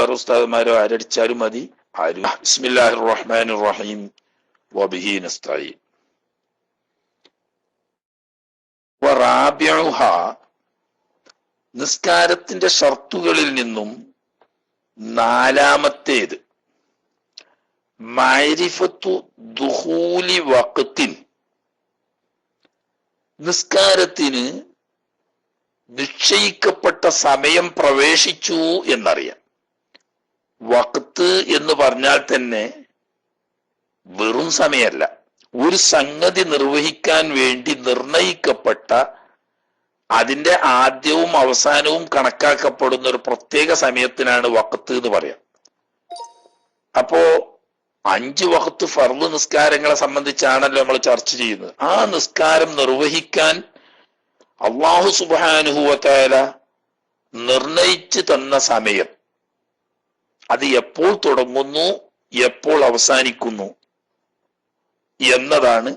വേറെ ഉസ്താദന്മാരോ ആരടിച്ചാലും മതി. ആരും. ബിസ്മില്ലാഹിർ റഹ്മാനിർ റഹീം വബിഹി നസ്തഈൻ. വറാബിഉഹ, നിസ്കാരത്തിന്റെ ഷർത്തുകളിൽ നിന്നും നാലാമത്തേത് മഅരിഫത്തു ദുഖൂലി വഖ്തിൻ, നിസ്കാരത്തിന് നിശ്ചയിക്കപ്പെട്ട സമയം പ്രവേശിച്ചു എന്നറിയാം. വഖ്ത് എന്ന് പറഞ്ഞാൽ തന്നെ വെറും സമയമല്ല, ഒരു സംഗതി നിർവഹിക്കാൻ വേണ്ടി നിർണയിക്കപ്പെട്ട, അതിന്റെ ആദ്യവും അവസാനവും കണക്കാക്കപ്പെടുന്ന ഒരു പ്രത്യേക സമയത്തിനാണ് വഖ്ത് എന്ന് പറയാം. അപ്പോ 5 വഖ്ത് ഫർള് നിസ്കാരങ്ങളെ സംബന്ധിച്ചാണല്ലോ നമ്മൾ ചർച്ച ചെയ്യുന്നത്. ആ നിസ്കാരം നിർവഹിക്കാൻ അല്ലാഹു സുബ്ഹാനഹു വ തആല നിർണയിച്ചു തന്ന സമയം, അത് എപ്പോൾ തുടങ്ങുന്നു എപ്പോൾ അവസാനിക്കുന്നു എന്നതാണ്.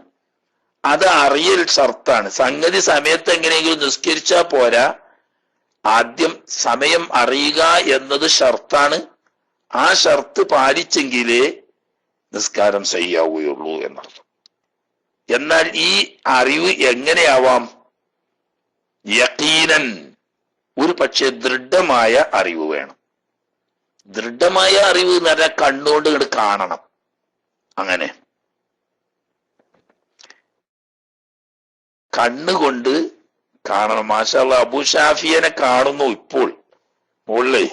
അത് അറിയൽ ഷർത്താണ്. സംഗതി സമയത്ത് എങ്ങനെയെങ്കിലും നിസ്കരിച്ചാൽ പോരാ, ആദ്യം സമയം അറിയുക എന്നത് ഷർത്താണ്. ആ ഷർത്ത് പാലിച്ചെങ്കിലേ നിസ്കാരം ശരിയാവുകയുള്ളൂ എന്നർത്ഥം. എന്നാൽ ഈ അറിവ് എങ്ങനെയാവാം? യഖീനൻ, ഒരു പക്ഷേ ദൃഢമായ അറിവ് വേണം. ദൃഢമായ അറിവ് എന്ന് പറഞ്ഞാൽ കണ്ണുകൊണ്ട് ഇങ്ങോട്ട് കാണണം. അങ്ങനെ കണ്ണുകൊണ്ട് കാണണം. മാഷാ അല്ലാഹ്, അബൂ ഷാഫിയനെ കാണുന്നു ഇപ്പോൾ മുകളിൽ.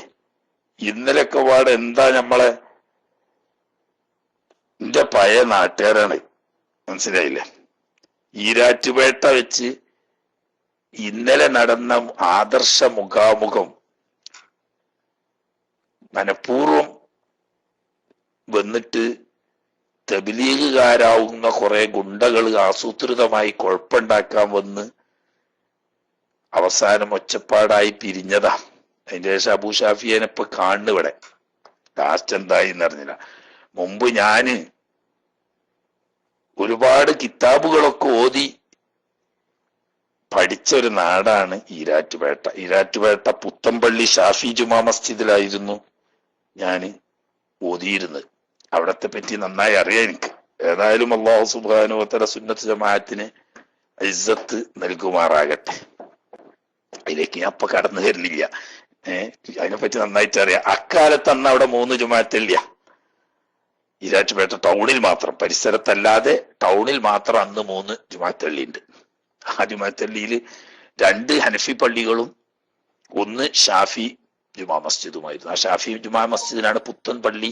ഇന്നലെയൊക്കെ പാട് എന്താ, നമ്മളെ എന്റെ പഴയ നാട്ടുകാരാണ്, മനസ്സിലായില്ലേ? ഈരാറ്റുപേട്ട വെച്ച് ഇന്നലെ നടന്ന ആദർശ മുഖാമുഖം മനഃപൂർവം വന്നിട്ട് തബ്ലീഗുകാരാവുന്ന കുറെ ഗുണ്ടകൾ ആസൂത്രിതമായി കുഴപ്പമുണ്ടാക്കാൻ വന്ന് അവസാനം ഒച്ചപ്പാടായി പിരിഞ്ഞതാ. അതിന്റെ ശേഷം അബൂ ഷാഫിയനെ ഇപ്പൊ കാണുന്നിവിടെ. ലാസ്റ്റ് എന്തായി എന്നറിഞ്ഞില്ല. മുമ്പ് ഞാന് ഒരുപാട് കിതാബുകളൊക്കെ ഓതി പഠിച്ച ഒരു നാടാണ് ഈരാറ്റുപേട്ട. ഈരാറ്റുപേട്ട പുത്തമ്പള്ളി ഷാഫി ജുമാ മസ്ജിദിലായിരുന്നു ഞാന് ഓതിയിരുന്നത്. അവിടത്തെ പറ്റി നന്നായി അറിയാം എനിക്ക്. ഏതായാലും അല്ലാഹു സുബ്ഹാനഹു വ തആല സുന്നത്ത് ജമാഅത്തിന് ഇസ്സത്ത് നൽകുമാറാകട്ടെ. അതിലേക്ക് ഞാൻ ഇപ്പൊ കടന്നു തരുന്നില്ല. അതിനെപ്പറ്റി നന്നായിട്ട് അറിയാം. അക്കാലത്ത് അന്ന് അവിടെ 3 ജുമാഅത്തില്ല. ഈരാറ്റുപേട്ട ടൗണിൽ മാത്രം, പരിസരത്തല്ലാതെ ടൗണിൽ മാത്രം അന്ന് 3 ജുമാഅത്തള്ളിയുണ്ട്. ആ ജുമാഅത്തള്ളിയിൽ 2 ഹനഫി പള്ളികളും 1 ഷാഫി ജുമാ മസ്ജിദുമായിരുന്നു. ആ ഷാഫി ജുമാ മസ്ജിദിനാണ് പുത്തൻ പള്ളി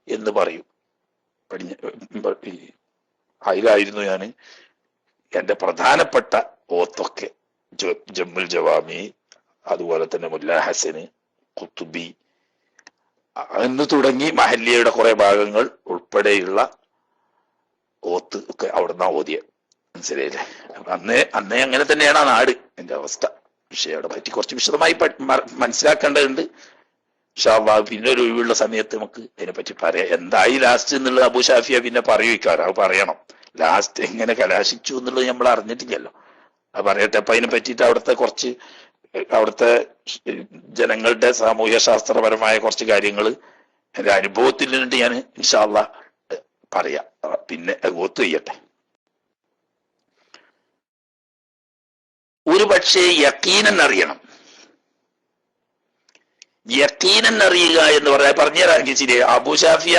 എന്ന് പറയും. അതിലായിരുന്നു ഞാൻ എന്റെ പ്രധാനപ്പെട്ട ഓത്തൊക്കെ. ജമ്മുൽ ജവാമി, അതുപോലെ തന്നെ മുല്ല ഹസന്, ഖുത്തുബി എന്ന് തുടങ്ങി മഹല്ലിയുടെ കുറെ ഭാഗങ്ങൾ ഉൾപ്പെടെയുള്ള ഓത്ത് ഒക്കെ അവിടുന്ന് ഓതിയ, മനസ്സിലായില്ലേ? അന്നേ അങ്ങനെ തന്നെയാണ് ആ നാട്. എന്റെ അവസ്ഥ വിഷയത്തെ പറ്റി കുറച്ച് വിശദമായി മനസ്സിലാക്കേണ്ടതുണ്ട്. ഇൻഷാ അല്ലാഹ് പിന്നെ ഒരു ഒഴിവുള്ള സമയത്ത് നമുക്ക് അതിനെപ്പറ്റി പറയാം. എന്തായി ലാസ്റ്റ് എന്നുള്ളത് അബൂ ഷാഫിയ പിന്നെ പറയുവിക്കാറ്. അത് പറയണം. ലാസ്റ്റ് എങ്ങനെ കലാശിച്ചു എന്നുള്ളത് നമ്മൾ അറിഞ്ഞിട്ടില്ലല്ലോ. അത് പറയട്ടെ. അപ്പൊ അതിനെ പറ്റിയിട്ട് അവിടുത്തെ ജനങ്ങളുടെ സാമൂഹ്യ ശാസ്ത്രപരമായ കുറച്ച് കാര്യങ്ങൾ എന്റെ അനുഭവത്തിൽ നിന്നിട്ട് ഞാൻ ഇൻഷാ അല്ലാഹ് പറയാം. പിന്നെ ഓത്ത് ചെയ്യട്ടെ. ഒരു പക്ഷേ യഖീനൻ അറിയണം. യഖീനൻ അറിയുക എന്ന് പറഞ്ഞുതരാമെങ്കിൽ ശരി. അബൂ ഷാഫിയ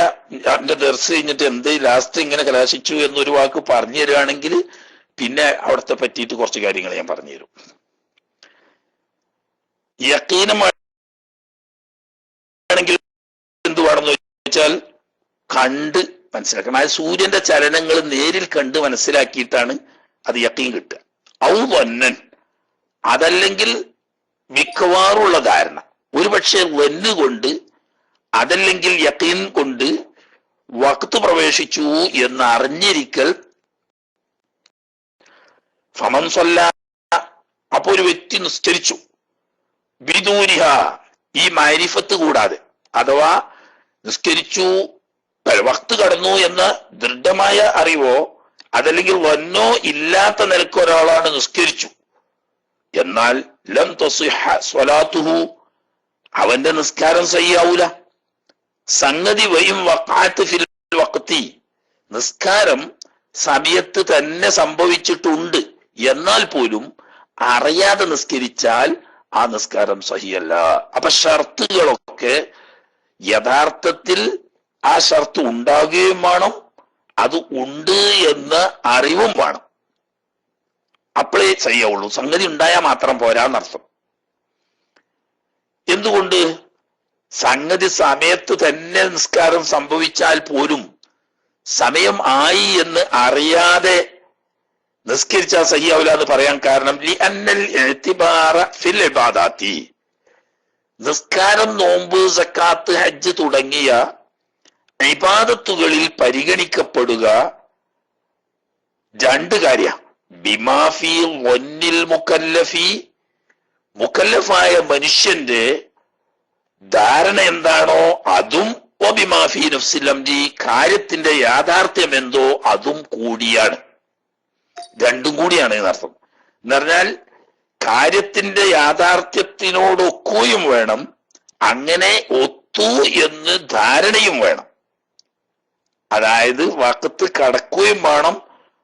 എന്റെ ദർസ് കഴിഞ്ഞിട്ട് എന്ത് ലാസ്റ്റ് ഇങ്ങനെ കലാശിച്ചു എന്നൊരു വാക്ക് പറഞ്ഞു തരികയാണെങ്കിൽ പിന്നെ അവിടത്തെ പറ്റിയിട്ട് കുറച്ച് കാര്യങ്ങൾ ഞാൻ പറഞ്ഞു തരും. യഖീനമാണെങ്കിൽ എന്തുവാണെന്ന് വെച്ചാൽ കണ്ട് മനസ്സിലാക്കണം. അതായത് സൂര്യന്റെ ചലനങ്ങൾ നേരിൽ കണ്ട് മനസ്സിലാക്കിയിട്ടാണ് അത് യഖീൻ കിട്ടുക. ഔ വന്നൻ, അതല്ലെങ്കിൽ മിക്കവാറുള്ള ധാരണ. ഒരു പക്ഷേ വന്ന് കൊണ്ട്, അതല്ലെങ്കിൽ യഖീൻ കൊണ്ട് വഖ്ത് പ്രവേശിച്ചു എന്ന് അറിഞ്ഞിരിക്കൽ. ഫമൻ സ്വല്ല, അപ്പൊ ഒരു വ്യക്തി നിസ്കരിച്ചു, ബിദൂനിഹ, ഈ മഅരിഫത്ത് കൂടാതെ, അഥവാ നിസ്കരിച്ചു വഖ്ത് കടന്നു എന്ന ദൃഢമായ അറിവോ അതല്ലെങ്കിൽ വന്നോ ഇല്ലാത്ത നിലക്ക് ഒരാളാണ് നിസ്കരിച്ചു, എന്നാൽ ലം തസിഹ സ്വലാത്തുഹു, അവന്റെ നിസ്കാരം സഹിയാവൂല. സംഗതി വയും വഖഅത്ത് ഫിൽ വഖ്തി, നിസ്കാരം സമയത്ത് തന്നെ സംഭവിച്ചിട്ടുണ്ട്, എന്നാൽ പോലും അറിയാതെ നിസ്കരിച്ചാൽ ആ നിസ്കാരം സഹിയല്ല. അപ്പൊ ഷർത്തുകളൊക്കെ യഥാർത്ഥത്തിൽ ആ ഷർത്ത് ഉണ്ടാകുകയും വേണം, അത് ഉണ്ട് എന്ന് അറിവും വേണം. അപ്പോഴേ സഹിയാവുള്ളൂ. സംഗതി ഉണ്ടായാൽ മാത്രം പോരാന്നർത്ഥം. എന്തുകൊണ്ട്? സംഗതി സമയത്ത് തന്നെ നിസ്കാരം സംഭവിച്ചാൽ പോലും സമയം ആയി എന്ന് അറിയാതെ നിസ്കരിച്ചാൽ സഹിയാവില്ല എന്ന് പറയാൻ കാരണം ലിഅന്നൽ ഇഅ്തിബാറ ഫിൽ ഇബാദാത്തി, നിസ്കാരം, നോമ്പ്, സക്കാത്ത്, ഹജ്ജ് തുടങ്ങിയ ഇബാദത്തുകളിൽ പരിഗണിക്കപ്പെടുക രണ്ട് കാര്യ. ബിമാഫി വന്നിൽ മുക്കല്ലഫി, മുക്കല്ലഫായ മനുഷ്യന്റെ ധാരണ എന്താണോ അതും, ഒബിമാഫി നഫ്സിൽ അംരി, കാര്യത്തിന്റെ യാഥാർത്ഥ്യം എന്തോ അതും കൂടിയാണ്. രണ്ടും കൂടിയാണ് എന്നർത്ഥം. എന്ന് പറഞ്ഞാൽ കാര്യത്തിന്റെ യാഥാർത്ഥ്യത്തിനോടൊക്കുകയും വേണം, അങ്ങനെ ഒത്തു എന്ന് ധാരണയും വേണം. അതായത് വഖത്ത് കടക്കുകയും വേണം,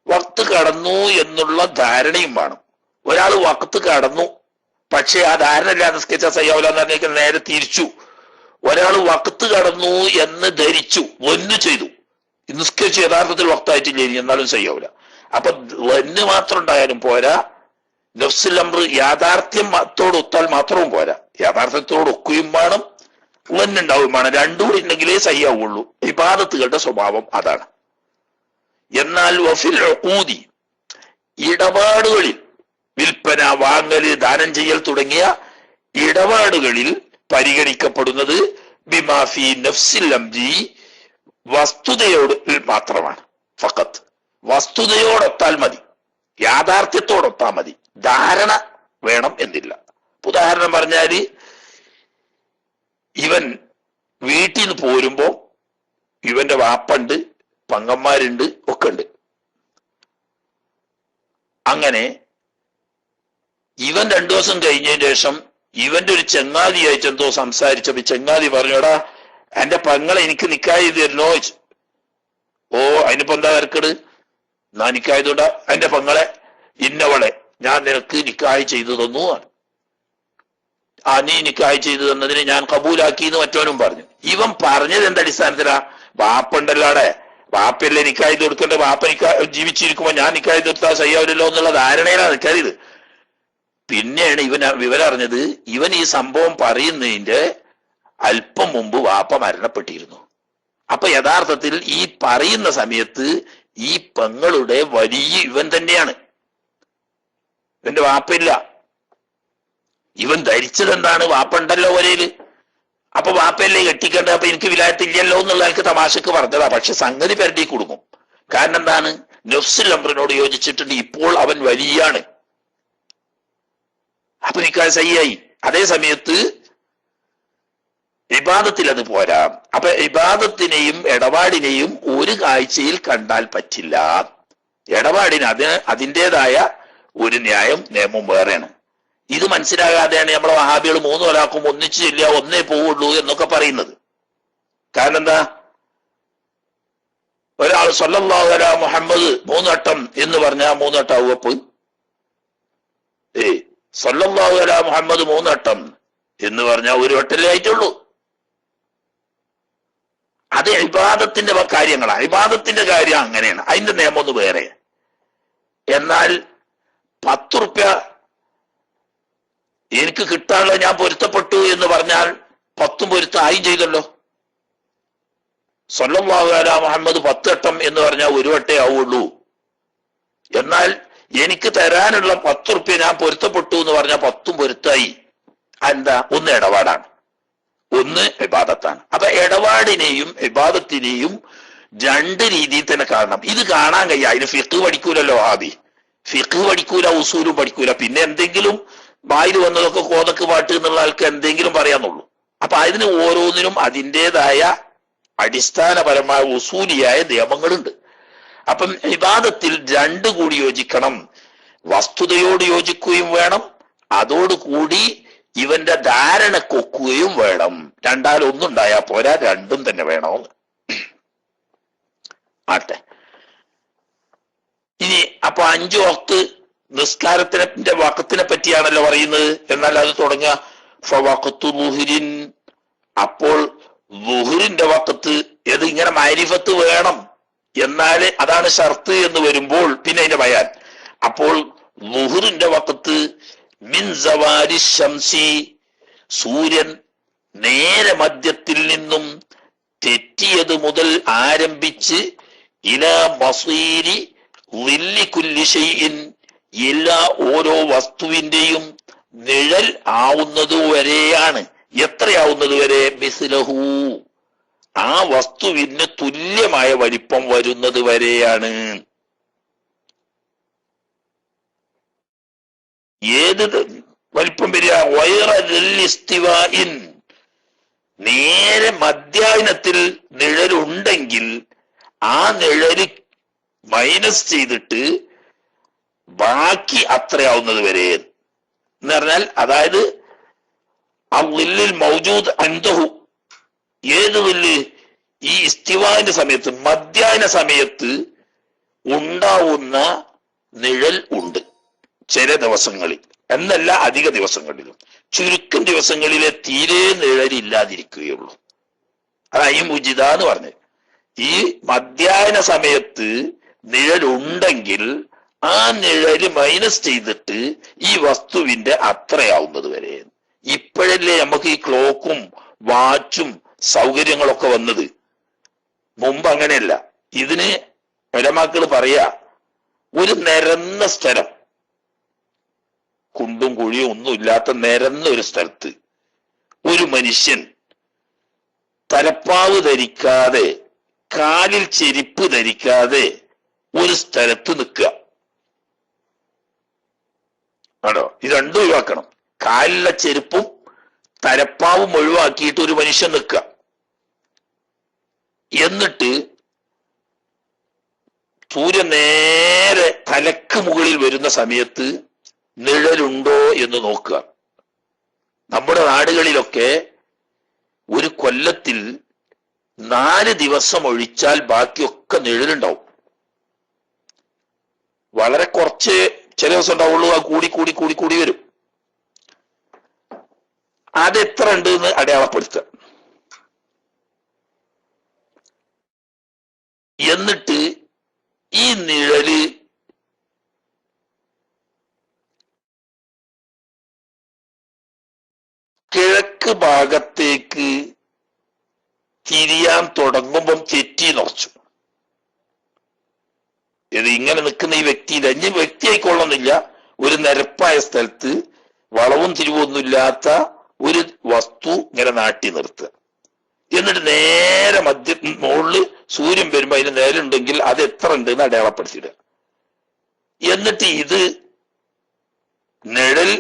വഖത്ത് കടന്നു എന്നുള്ള ധാരണയും വേണം. ഒരാൾ വഖത്ത് കടന്നു, പക്ഷെ ആ ധാരണ ഇല്ലാതെ നിസ്കരിച്ചാൽ സഹിയാവില്ല എന്ന് പറഞ്ഞാൽ നേരെ തിരിച്ചു. ഒരാൾ വഖത്ത് കടന്നു എന്ന് ധരിച്ചു, വന്ന് ചെയ്തു, നിസ്കരിച്ച് യഥാർത്ഥത്തിൽ വഖത്തായിട്ടില്ല, എന്നാലും സഹിയാവില്ല. അപ്പൊ വന്ന് മാത്രം ഉണ്ടായാലും പോരാ, നഫ്സുൽ അംർ യാഥാർത്ഥ്യത്തോട് ഒത്താൽ മാത്രവും പോരാ, യാഥാർത്ഥ്യത്തോട് ഒക്കുകയും വേണം, വന്നുണ്ടാവുകയും വേണം. രണ്ടും കൂടി ഉണ്ടെങ്കിലേ സഹിയാവുള്ളൂ. ഇബാദത്തുകളുടെ സ്വഭാവം അതാണ്. എന്നാൽ വഫിൽ ഉഖൂദി, ഇടപാടുകളിൽ, വിൽപ്പന, വാങ്ങല്, ദാനം ചെയ്യൽ തുടങ്ങിയ ഇടപാടുകളിൽ പരിഗണിക്കപ്പെടുന്നത് ബിമാഫി നഫ്സിൽ അംരി, വസ്തുതയോട് മാത്രമാണ്. ഫഖത്ത് വസ്തുതയോടൊത്താൽ മതി, യാഥാർത്ഥ്യത്തോടൊത്താൽ മതി, ധാരണ വേണം എന്നില്ല. ഉദാഹരണം പറഞ്ഞാല്, ഇവൻ വീട്ടിൽ നിന്ന് പോരുമ്പോ ഇവന്റെ വാപ്പുണ്ട്, പങ്ങന്മാരുണ്ട്, ഒക്കെ ഉണ്ട്. അങ്ങനെ ഇവൻ 2 ദിവസം കഴിഞ്ഞതിന് ശേഷം ഇവന്റെ ഒരു ചങ്ങാതിയായിട്ട് എന്തോ സംസാരിച്ചപ്പോ ചങ്ങാതി പറഞ്ഞോടാ, എന്റെ പെങ്ങളെ എനിക്ക് നിക്കാഹ് ചെയ്ത് തരണോ ചോദിച്ചു. ഓ, അതിനിപ്പോ എന്താ തിരക്കട്? ഞാൻ നിക്കാഹ് ചെയ്തോണ്ടാ, എന്റെ പെങ്ങളെ ഇന്നവളെ ഞാൻ നിനക്ക് നിക്കാഹ് ചെയ്തു തന്നു. നീ നിക്കാഹ് ചെയ്തു തന്നതിന് ഞാൻ കബൂലാക്കി എന്ന് മറ്റവനും പറഞ്ഞു. ഇവൻ പറഞ്ഞത് എന്ത് അടിസ്ഥാനത്തിലാ? വാപ്പുണ്ടല്ലാടെ, വാപ്പയല്ലേ നിക്കാഹ് ചെയ്ത് കൊടുക്കേണ്ട, വാപ്പ ജീവിച്ചിരിക്കുമ്പോ ഞാൻ നിക്കാഹ് ചെയ്ത് കൊടുത്താൽ സയ്യാവില്ലല്ലോ എന്നുള്ള ധാരണയിലാണ് നിൽക്കരുത്. പിന്നെയാണ് വിവരം അറിഞ്ഞത്, ഇവൻ ഈ സംഭവം പറയുന്നതിന്റെ അല്പം മുമ്പ് വാപ്പ മരണപ്പെട്ടിരുന്നു. അപ്പൊ യഥാർത്ഥത്തിൽ ഈ പറയുന്ന സമയത്ത് ഈ പെങ്ങളുടെ വലിയ ഇവൻ തന്നെയാണ്, ഇവന്റെ വാപ്പയില്ല. ഇവൻ ധരിച്ചത് എന്താണ്? വാപ്പ ഉണ്ടല്ലോ ഒരേല്, അപ്പൊ വാപ്പയല്ലേ കെട്ടിക്കേണ്ടത്, അപ്പൊ എനിക്ക് വിലായത്തില്ലല്ലോ എന്നുള്ള ആൾക്ക് തമാശക്ക് പറഞ്ഞതാ. പക്ഷെ സംഗതി പെരടി കൊടുക്കും. കാരണം എന്താണ്? നഫ്സുൽ അംറിനോട് യോജിച്ചിട്ടുണ്ട്. ഇപ്പോൾ അവൻ വലിയാണ്, അപ്പൊ നിക്കാഹ് സഹിയായി. അതേ സമയത്ത് ഇബാദത്തിൽ അത് പോരാ. അപ്പൊ ഇബാദത്തിനെയും ഇടപാടിനെയും ഒരു കാഴ്ചയിൽ കണ്ടാൽ പറ്റില്ല. ഇടപാടിന് അതിൻ്റെതായ ഒരു ന്യായം, നിയമം വേറെയാണ്. ഇത് മനസ്സിലാകാതെയാണ് നമ്മളെ വഹാബികൾ 3 ഒരാൾക്കും ഒന്നിച്ചില്ല, ഒന്നേ പോവുള്ളൂ എന്നൊക്കെ പറയുന്നത്. കാരണം എന്താ? ഒരാൾ സ്വല്ലല്ലാഹു അലാ മുഹമ്മദ് 3 വട്ടം എന്ന് പറഞ്ഞാൽ 3 വട്ടം ആവുകപ്പ്? സ്വല്ലല്ലാഹു അലാ മുഹമ്മദ് 3 വട്ടം എന്ന് പറഞ്ഞാൽ 1 വട്ടല്ലേ ആയിട്ടുള്ളൂ. അത് ഇബാദത്തിന്റെ കാര്യങ്ങളാണ്. ഇബാദത്തിന്റെ കാര്യം അങ്ങനെയാണ്, അതിന്റെ നിയമം ഒന്ന് വേറെ. എന്നാൽ 10 റുപ്യ എനിക്ക് കിട്ടാനുള്ള ഞാൻ പൊരുത്തപ്പെട്ടു എന്ന് പറഞ്ഞാൽ 10 പൊരുത്തമായും ചെയ്തല്ലോ. സ്വല്ലല്ലാഹു അലാ മുഹമ്മദ് 10 വട്ടം എന്ന് പറഞ്ഞാൽ 1 വട്ടേ ആവുള്ളൂ. എന്നാൽ എനിക്ക് തരാനുള്ള 10 റുപ്യ ഞാൻ പൊരുത്തപ്പെട്ടു എന്ന് പറഞ്ഞാൽ 10 പൊരുത്തായി. എന്താ? ഒന്ന് ഇടപാടാണ്, ഒന്ന് ഇബാദത്താണ്. അപ്പൊ ഇടപാടിനെയും ഇബാദത്തിനെയും 2 രീതിയിൽ തന്നെ കാണണം. ഇത് കാണാൻ കഴിയും. അതിന് ഫിഖ് പഠിക്കൂലല്ലോ ആദി, ഫിഖ് പഠിക്കൂല, ഉസൂലും പഠിക്കൂല. പിന്നെ എന്തെങ്കിലും വായിൽ വന്നതൊക്കെ കോതക്ക് പാട്ട് എന്നുള്ള ആൾക്ക് എന്തെങ്കിലും പറയാന്നുള്ളൂ. അപ്പൊ അതിന് ഓരോന്നിനും അതിൻ്റെതായ അടിസ്ഥാനപരമായ ഉസൂലിയായ നിയമങ്ങളുണ്ട്. അപ്പം ഇബാദത്തിൽ 2 കൂടി യോജിക്കണം. വസ്തുതയോട് യോജിക്കുകയും വേണം, അതോടുകൂടി ഇവന്റെ ധാരണക്കൊക്കുകയും വേണം. രണ്ടാലൊന്നുണ്ടായാ പോരാ, രണ്ടും തന്നെ വേണം. ആട്ടെ, ഇനി അപ്പൊ 5 വഖ്ത് നിസ്കാരത്തിന്റെ വഖത്തിനെ പറ്റിയാണല്ലോ പറയുന്നത്. എന്നാൽ അത് തുടങ്ങുക ഫവഖ്തു ളുഹ്രിൻ, അപ്പോൾ ളുഹ്റിന്റെ വഖത്ത് ഏത് ഇങ്ങനെ മാരിഫത്ത് വേണം, എന്നാല് അതാണ് ഷർത്ത് എന്ന് വരുമ്പോൾ പിന്നെ അതിന്റെ ബയാൻ. അപ്പോൾ ളുഹ്റിന്റെ വഖത്ത് മിൻ സവാരി ശംസി, സൂര്യൻ നേരെ മധ്യത്തിൽ നിന്നും തെറ്റിയത് മുതൽ ആരംഭിച്ച് ഇലാ മസീരി ളില്ലി കുല്ലി ഷൈഇൻ, എല്ലാ ഓരോ വസ്തുവിന്റെയും നിഴൽ ആവുന്നത് വരെയാണ്. എത്രയാവുന്നത് വരെ? മിസ്ലഹു, ആ വസ്തുവിന് തുല്യമായ വലിപ്പം വരുന്നത് വരെയാണ്. ഏത് വലിപ്പം വരിക? വൈറലിസ്തിവാഇൻ, നേരെ മധ്യാഹ്നത്തിൽ നിഴലുണ്ടെങ്കിൽ ആ നിഴല് മൈനസ് ചെയ്തിട്ട് ബാക്കി അത്രയാവുന്നത് വരെ എന്ന് പറഞ്ഞാൽ, അതായത് ആ വില്ലിൽ മൗജൂദ് അൻദഹു, ഏത് വില്ല്? ഈ ഇസ്തിവാന്റെ സമയത്ത്, മധ്യാഹ്ന സമയത്ത് ഉണ്ടാവുന്ന നിഴൽ ഉണ്ട് ചില ദിവസങ്ങളിൽ, എന്നല്ല അധിക ദിവസങ്ങളിലും. ചുരുക്കം ദിവസങ്ങളിലെ തീരെ നിഴലില്ലാതിരിക്കുകയുള്ളൂ. അതായി മുജിദ എന്ന് പറഞ്ഞത്. ഈ മധ്യാഹ്ന സമയത്ത് നിഴലുണ്ടെങ്കിൽ ആ നിഴല് മൈനസ് ചെയ്തിട്ട് ഈ വസ്തുവിന്റെ അത്രയാവുന്നത് വരെ. ഇപ്പോഴല്ലേ നമുക്ക് ഈ ക്ലോക്കും വാച്ചും സൗകര്യങ്ങളൊക്കെ വന്നത്. മുമ്പ് അങ്ങനെയല്ല. ഇതിന് ഉലമാക്കൾ പറയാ, ഒരു നിരന്ന സ്ഥലം, കുണ്ടും കുഴിയും ഒന്നും ഇല്ലാത്ത നിരന്ന ഒരു സ്ഥലത്ത് ഒരു മനുഷ്യൻ തലപ്പാവ് ധരിക്കാതെ, കാലിൽ ചെരുപ്പ് ധരിക്കാതെ ഒരു സ്ഥലത്ത് നിൽക്കുക. ആണോ? ഇത് രണ്ടും ഒഴിവാക്കണം. കാലിലെ ചെരുപ്പും തലപ്പാവും ഒഴിവാക്കിയിട്ട് ഒരു മനുഷ്യൻ നിൽക്കുക. എന്നിട്ട് സൂര്യൻ നേരെ തലക്ക് മുകളിൽ വരുന്ന സമയത്ത് നിഴലുണ്ടോ എന്ന് നോക്കുക. നമ്മുടെ നാടുകളിലൊക്കെ ഒരു കൊല്ലത്തിൽ 4 ദിവസം ഒഴിച്ചാൽ ബാക്കിയൊക്കെ നിഴലുണ്ടാവും. വളരെ കുറച്ച് ചില ദിവസം ഉണ്ടാവുള്ളൂ, അത് കൂടി കൂടി കൂടി കൂടി വരും. അതെത്ര ഉണ്ട് എന്ന് അടയാളപ്പെടുത്തുക. എന്നിട്ട് ഈ നിഴല് കിഴക്ക് ഭാഗത്തേക്ക് തിരിയാൻ തുടങ്ങുമ്പം തെറ്റി നിറച്ചു. ഇത് ഇങ്ങനെ നിൽക്കുന്ന ഈ വ്യക്തിയില്ല, ഇനി വ്യക്തി ആയിക്കൊള്ളുന്നില്ല, ഒരു നിരപ്പായ സ്ഥലത്ത് വളവും തിരിവൊന്നുമില്ലാത്ത ഒരു വസ്തു ഇങ്ങനെ നാട്ടി നിർത്തുക. എന്നിട്ട് നേരെ മുകളിൽ സൂര്യൻ വരുമ്പോ അതിന് നേരുണ്ടെങ്കിൽ അത് എത്ര ഉണ്ട് എന്ന് അടയാളപ്പെടുത്തിയിടുക. എന്നിട്ട് ഇത് നിഴൽ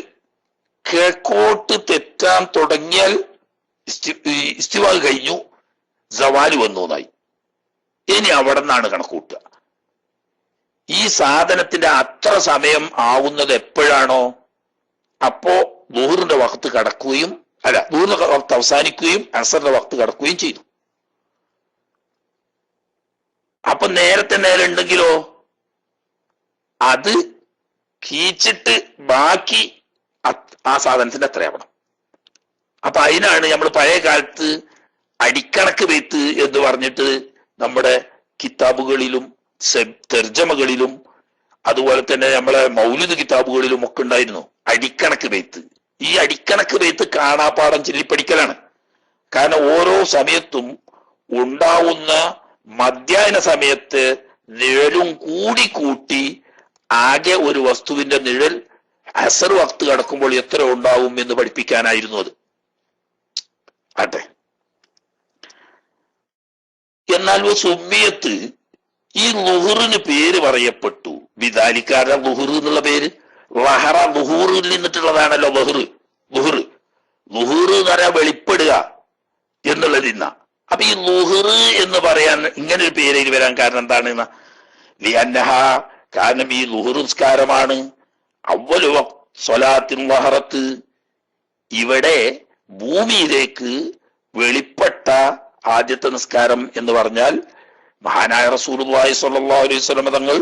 കിഴക്കോട്ട് തെറ്റാൻ തുടങ്ങിയാൽ ഇസ്തിവാ കഴിഞ്ഞു, സവാല് വന്നു എന്നായി. ഇനി അവിടെ നിന്നാണ് കണക്കൂട്ടുക. ഈ സാധനത്തിന്റെ അത്ര സമയം ആവുന്നത് എപ്പോഴാണോ അപ്പോ ളുഹ്റിന്റെ വഖത്ത് കടക്കുകയും ളുഹ്റിന്റെ വഖത്ത് അവസാനിക്കുകയും അസറിന്റെ വഖത്ത് കടക്കുകയും ചെയ്തു. അപ്പൊ നേരത്തെ നേരുണ്ടെങ്കിലോ അത് കീച്ചിട്ട് ബാക്കി ആ സാധനത്തിന്റെ അത്രയാവണം. അപ്പൊ അതിനാണ് നമ്മൾ പഴയ കാലത്ത് അടിക്കണക്ക് വെയ്ത്ത് എന്ന് പറഞ്ഞിട്ട് നമ്മുടെ കിതാബുകളിലും തർജമകളിലും അതുപോലെ തന്നെ നമ്മളെ മൗലിദ് കിതാബുകളിലും ഒക്കെ ഉണ്ടായിരുന്നു അടിക്കണക്ക് വെയ്ത്ത്. ഈ അടിക്കണക്ക് വെയ്ത്ത് കാണാപ്പാടം ചൊല്ലിപ്പടിക്കലാണ്. കാരണം ഓരോ സമയത്തും ഉണ്ടാവുന്ന മധ്യാഹ്ന സമയത്ത് നിഴലും കൂടി കൂട്ടി ആകെ ഒരു വസ്തുവിന്റെ നിഴൽ അസർ വക്ത് കടക്കുമ്പോൾ എത്ര ഉണ്ടാവും എന്ന് പഠിപ്പിക്കാനായിരുന്നു അത്. അതെ. എന്നാൽ സുമ്മിയത്ത് ഈ ളുഹ്റിന് പേര് പറയപ്പെട്ടു ബിദാലിക്കാരുടെ ളുഹ്ർ എന്നുള്ള പേര് വഹറ ളുഹൂറിൽ നിന്നിട്ടുള്ളതാണല്ലോ ളുഹ്ർ. ളുഹ്ർ എന്ന് പറയാൻ വെളിപ്പെടുക എന്നുള്ളതിന്ന. അപ്പൊ ഈ ളുഹ്ർ എന്ന് പറയാൻ ഇങ്ങനെ ഒരു പേര് വരാൻ കാരണം എന്താണ്? ലിഅന്നഹ, കാരണം ഈ ളുഹ്ർ നിസ്കാരമാണ് അവ്വലു സ്വലാത്തിൻ വഹറത്ത്, ഇവിടെ ഭൂമിയിലേക്ക് വെളിപ്പെട്ട ആദ്യത്തെ നിസ്കാരം എന്ന് പറഞ്ഞാൽ മഹാനായ റസൂലുള്ളാഹി സ്വല്ലല്ലാഹു അലൈഹി വസല്ലം തങ്ങൾ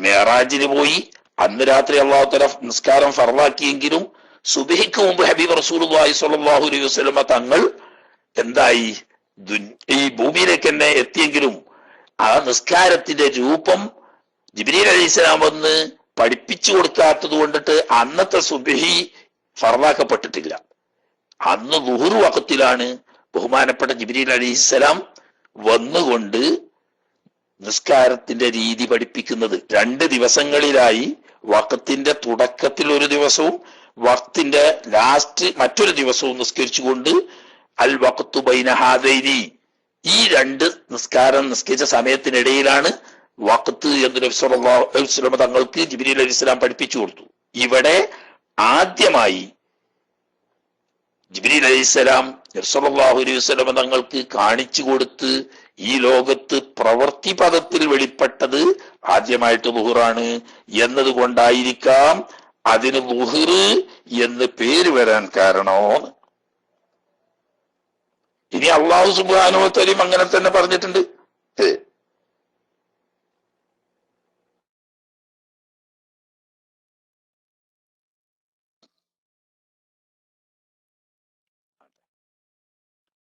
മിഅ്റാജിന് പോയി. അന്ന് രാത്രി അല്ലാഹു തആല നിസ്കാരം ഫർളാക്കിയെങ്കിലും സുബ്ഹിക്ക് മുമ്പ് ഹബീബ് റസൂലുള്ളാഹി സ്വല്ലല്ലാഹു അലൈഹി വസല്ലം തങ്ങൾ എന്തായി ഈ ഭൂമിയിലേക്ക് തന്നെ എത്തിയെങ്കിലും ആ നിസ്കാരത്തിന്റെ രൂപം ജിബ്രീൽ അലൈഹിസ്സലാം വന്ന് പഠിപ്പിച്ചു കൊടുക്കാത്തത് കൊണ്ടിട്ട് അന്നത്തെ സുബ്ഹി ഫർളാക്കപ്പെട്ടിട്ടില്ല. അന്ന് ളുഹ്ർ വഖത്തിലാണ് ബഹുമാനപ്പെട്ട ജിബ്രീൽ അലൈഹിസ്സലാം വന്നുകൊണ്ട് നിസ്കാരത്തിന്റെ രീതി പഠിപ്പിക്കുന്നത്. 2 ദിവസങ്ങളിലായി വഖത്തിന്റെ തുടക്കത്തിൽ ഒരു ദിവസവും വഖത്തിന്റെ ലാസ്റ്റ് മറ്റൊരു ദിവസവും നിസ്കരിച്ചുകൊണ്ട് അൽ വഖത്തു ബൈന ഹാദൈനി, ഈ 2 നിസ്കാരം നിസ്കരിച്ച സമയത്തിനിടയിലാണ് വഖത്ത് എന്ന് നബി സല്ലല്ലാഹു അലൈഹി വസല്ലം തങ്ങൾക്ക് ജിബ്രീൽ അലൈഹിസ്സലാം പഠിപ്പിച്ചു കൊടുത്തു. ഇവിടെ ആദ്യമായി ജിബ്രീൽ അലൈഹിസ്സലാം നബി സല്ലല്ലാഹു അലൈഹി വസല്ലം തങ്ങൾക്ക് കാണിച്ചു കൊടുത്ത് ഈ ലോകത്ത് പ്രവൃത്തി പദത്തിൽ വെളിപ്പെട്ടത് ആദ്യമായിട്ട് ളുഹ്റാണ് എന്നതുകൊണ്ടായിരിക്കാം അതിന് ളുഹ്ർ എന്ന് പേര് വരാൻ കാരണോ. ഇനി അല്ലാഹു സുബ്ഹാനഹു വ തആല അങ്ങനെ തന്നെ പറഞ്ഞിട്ടുണ്ട്.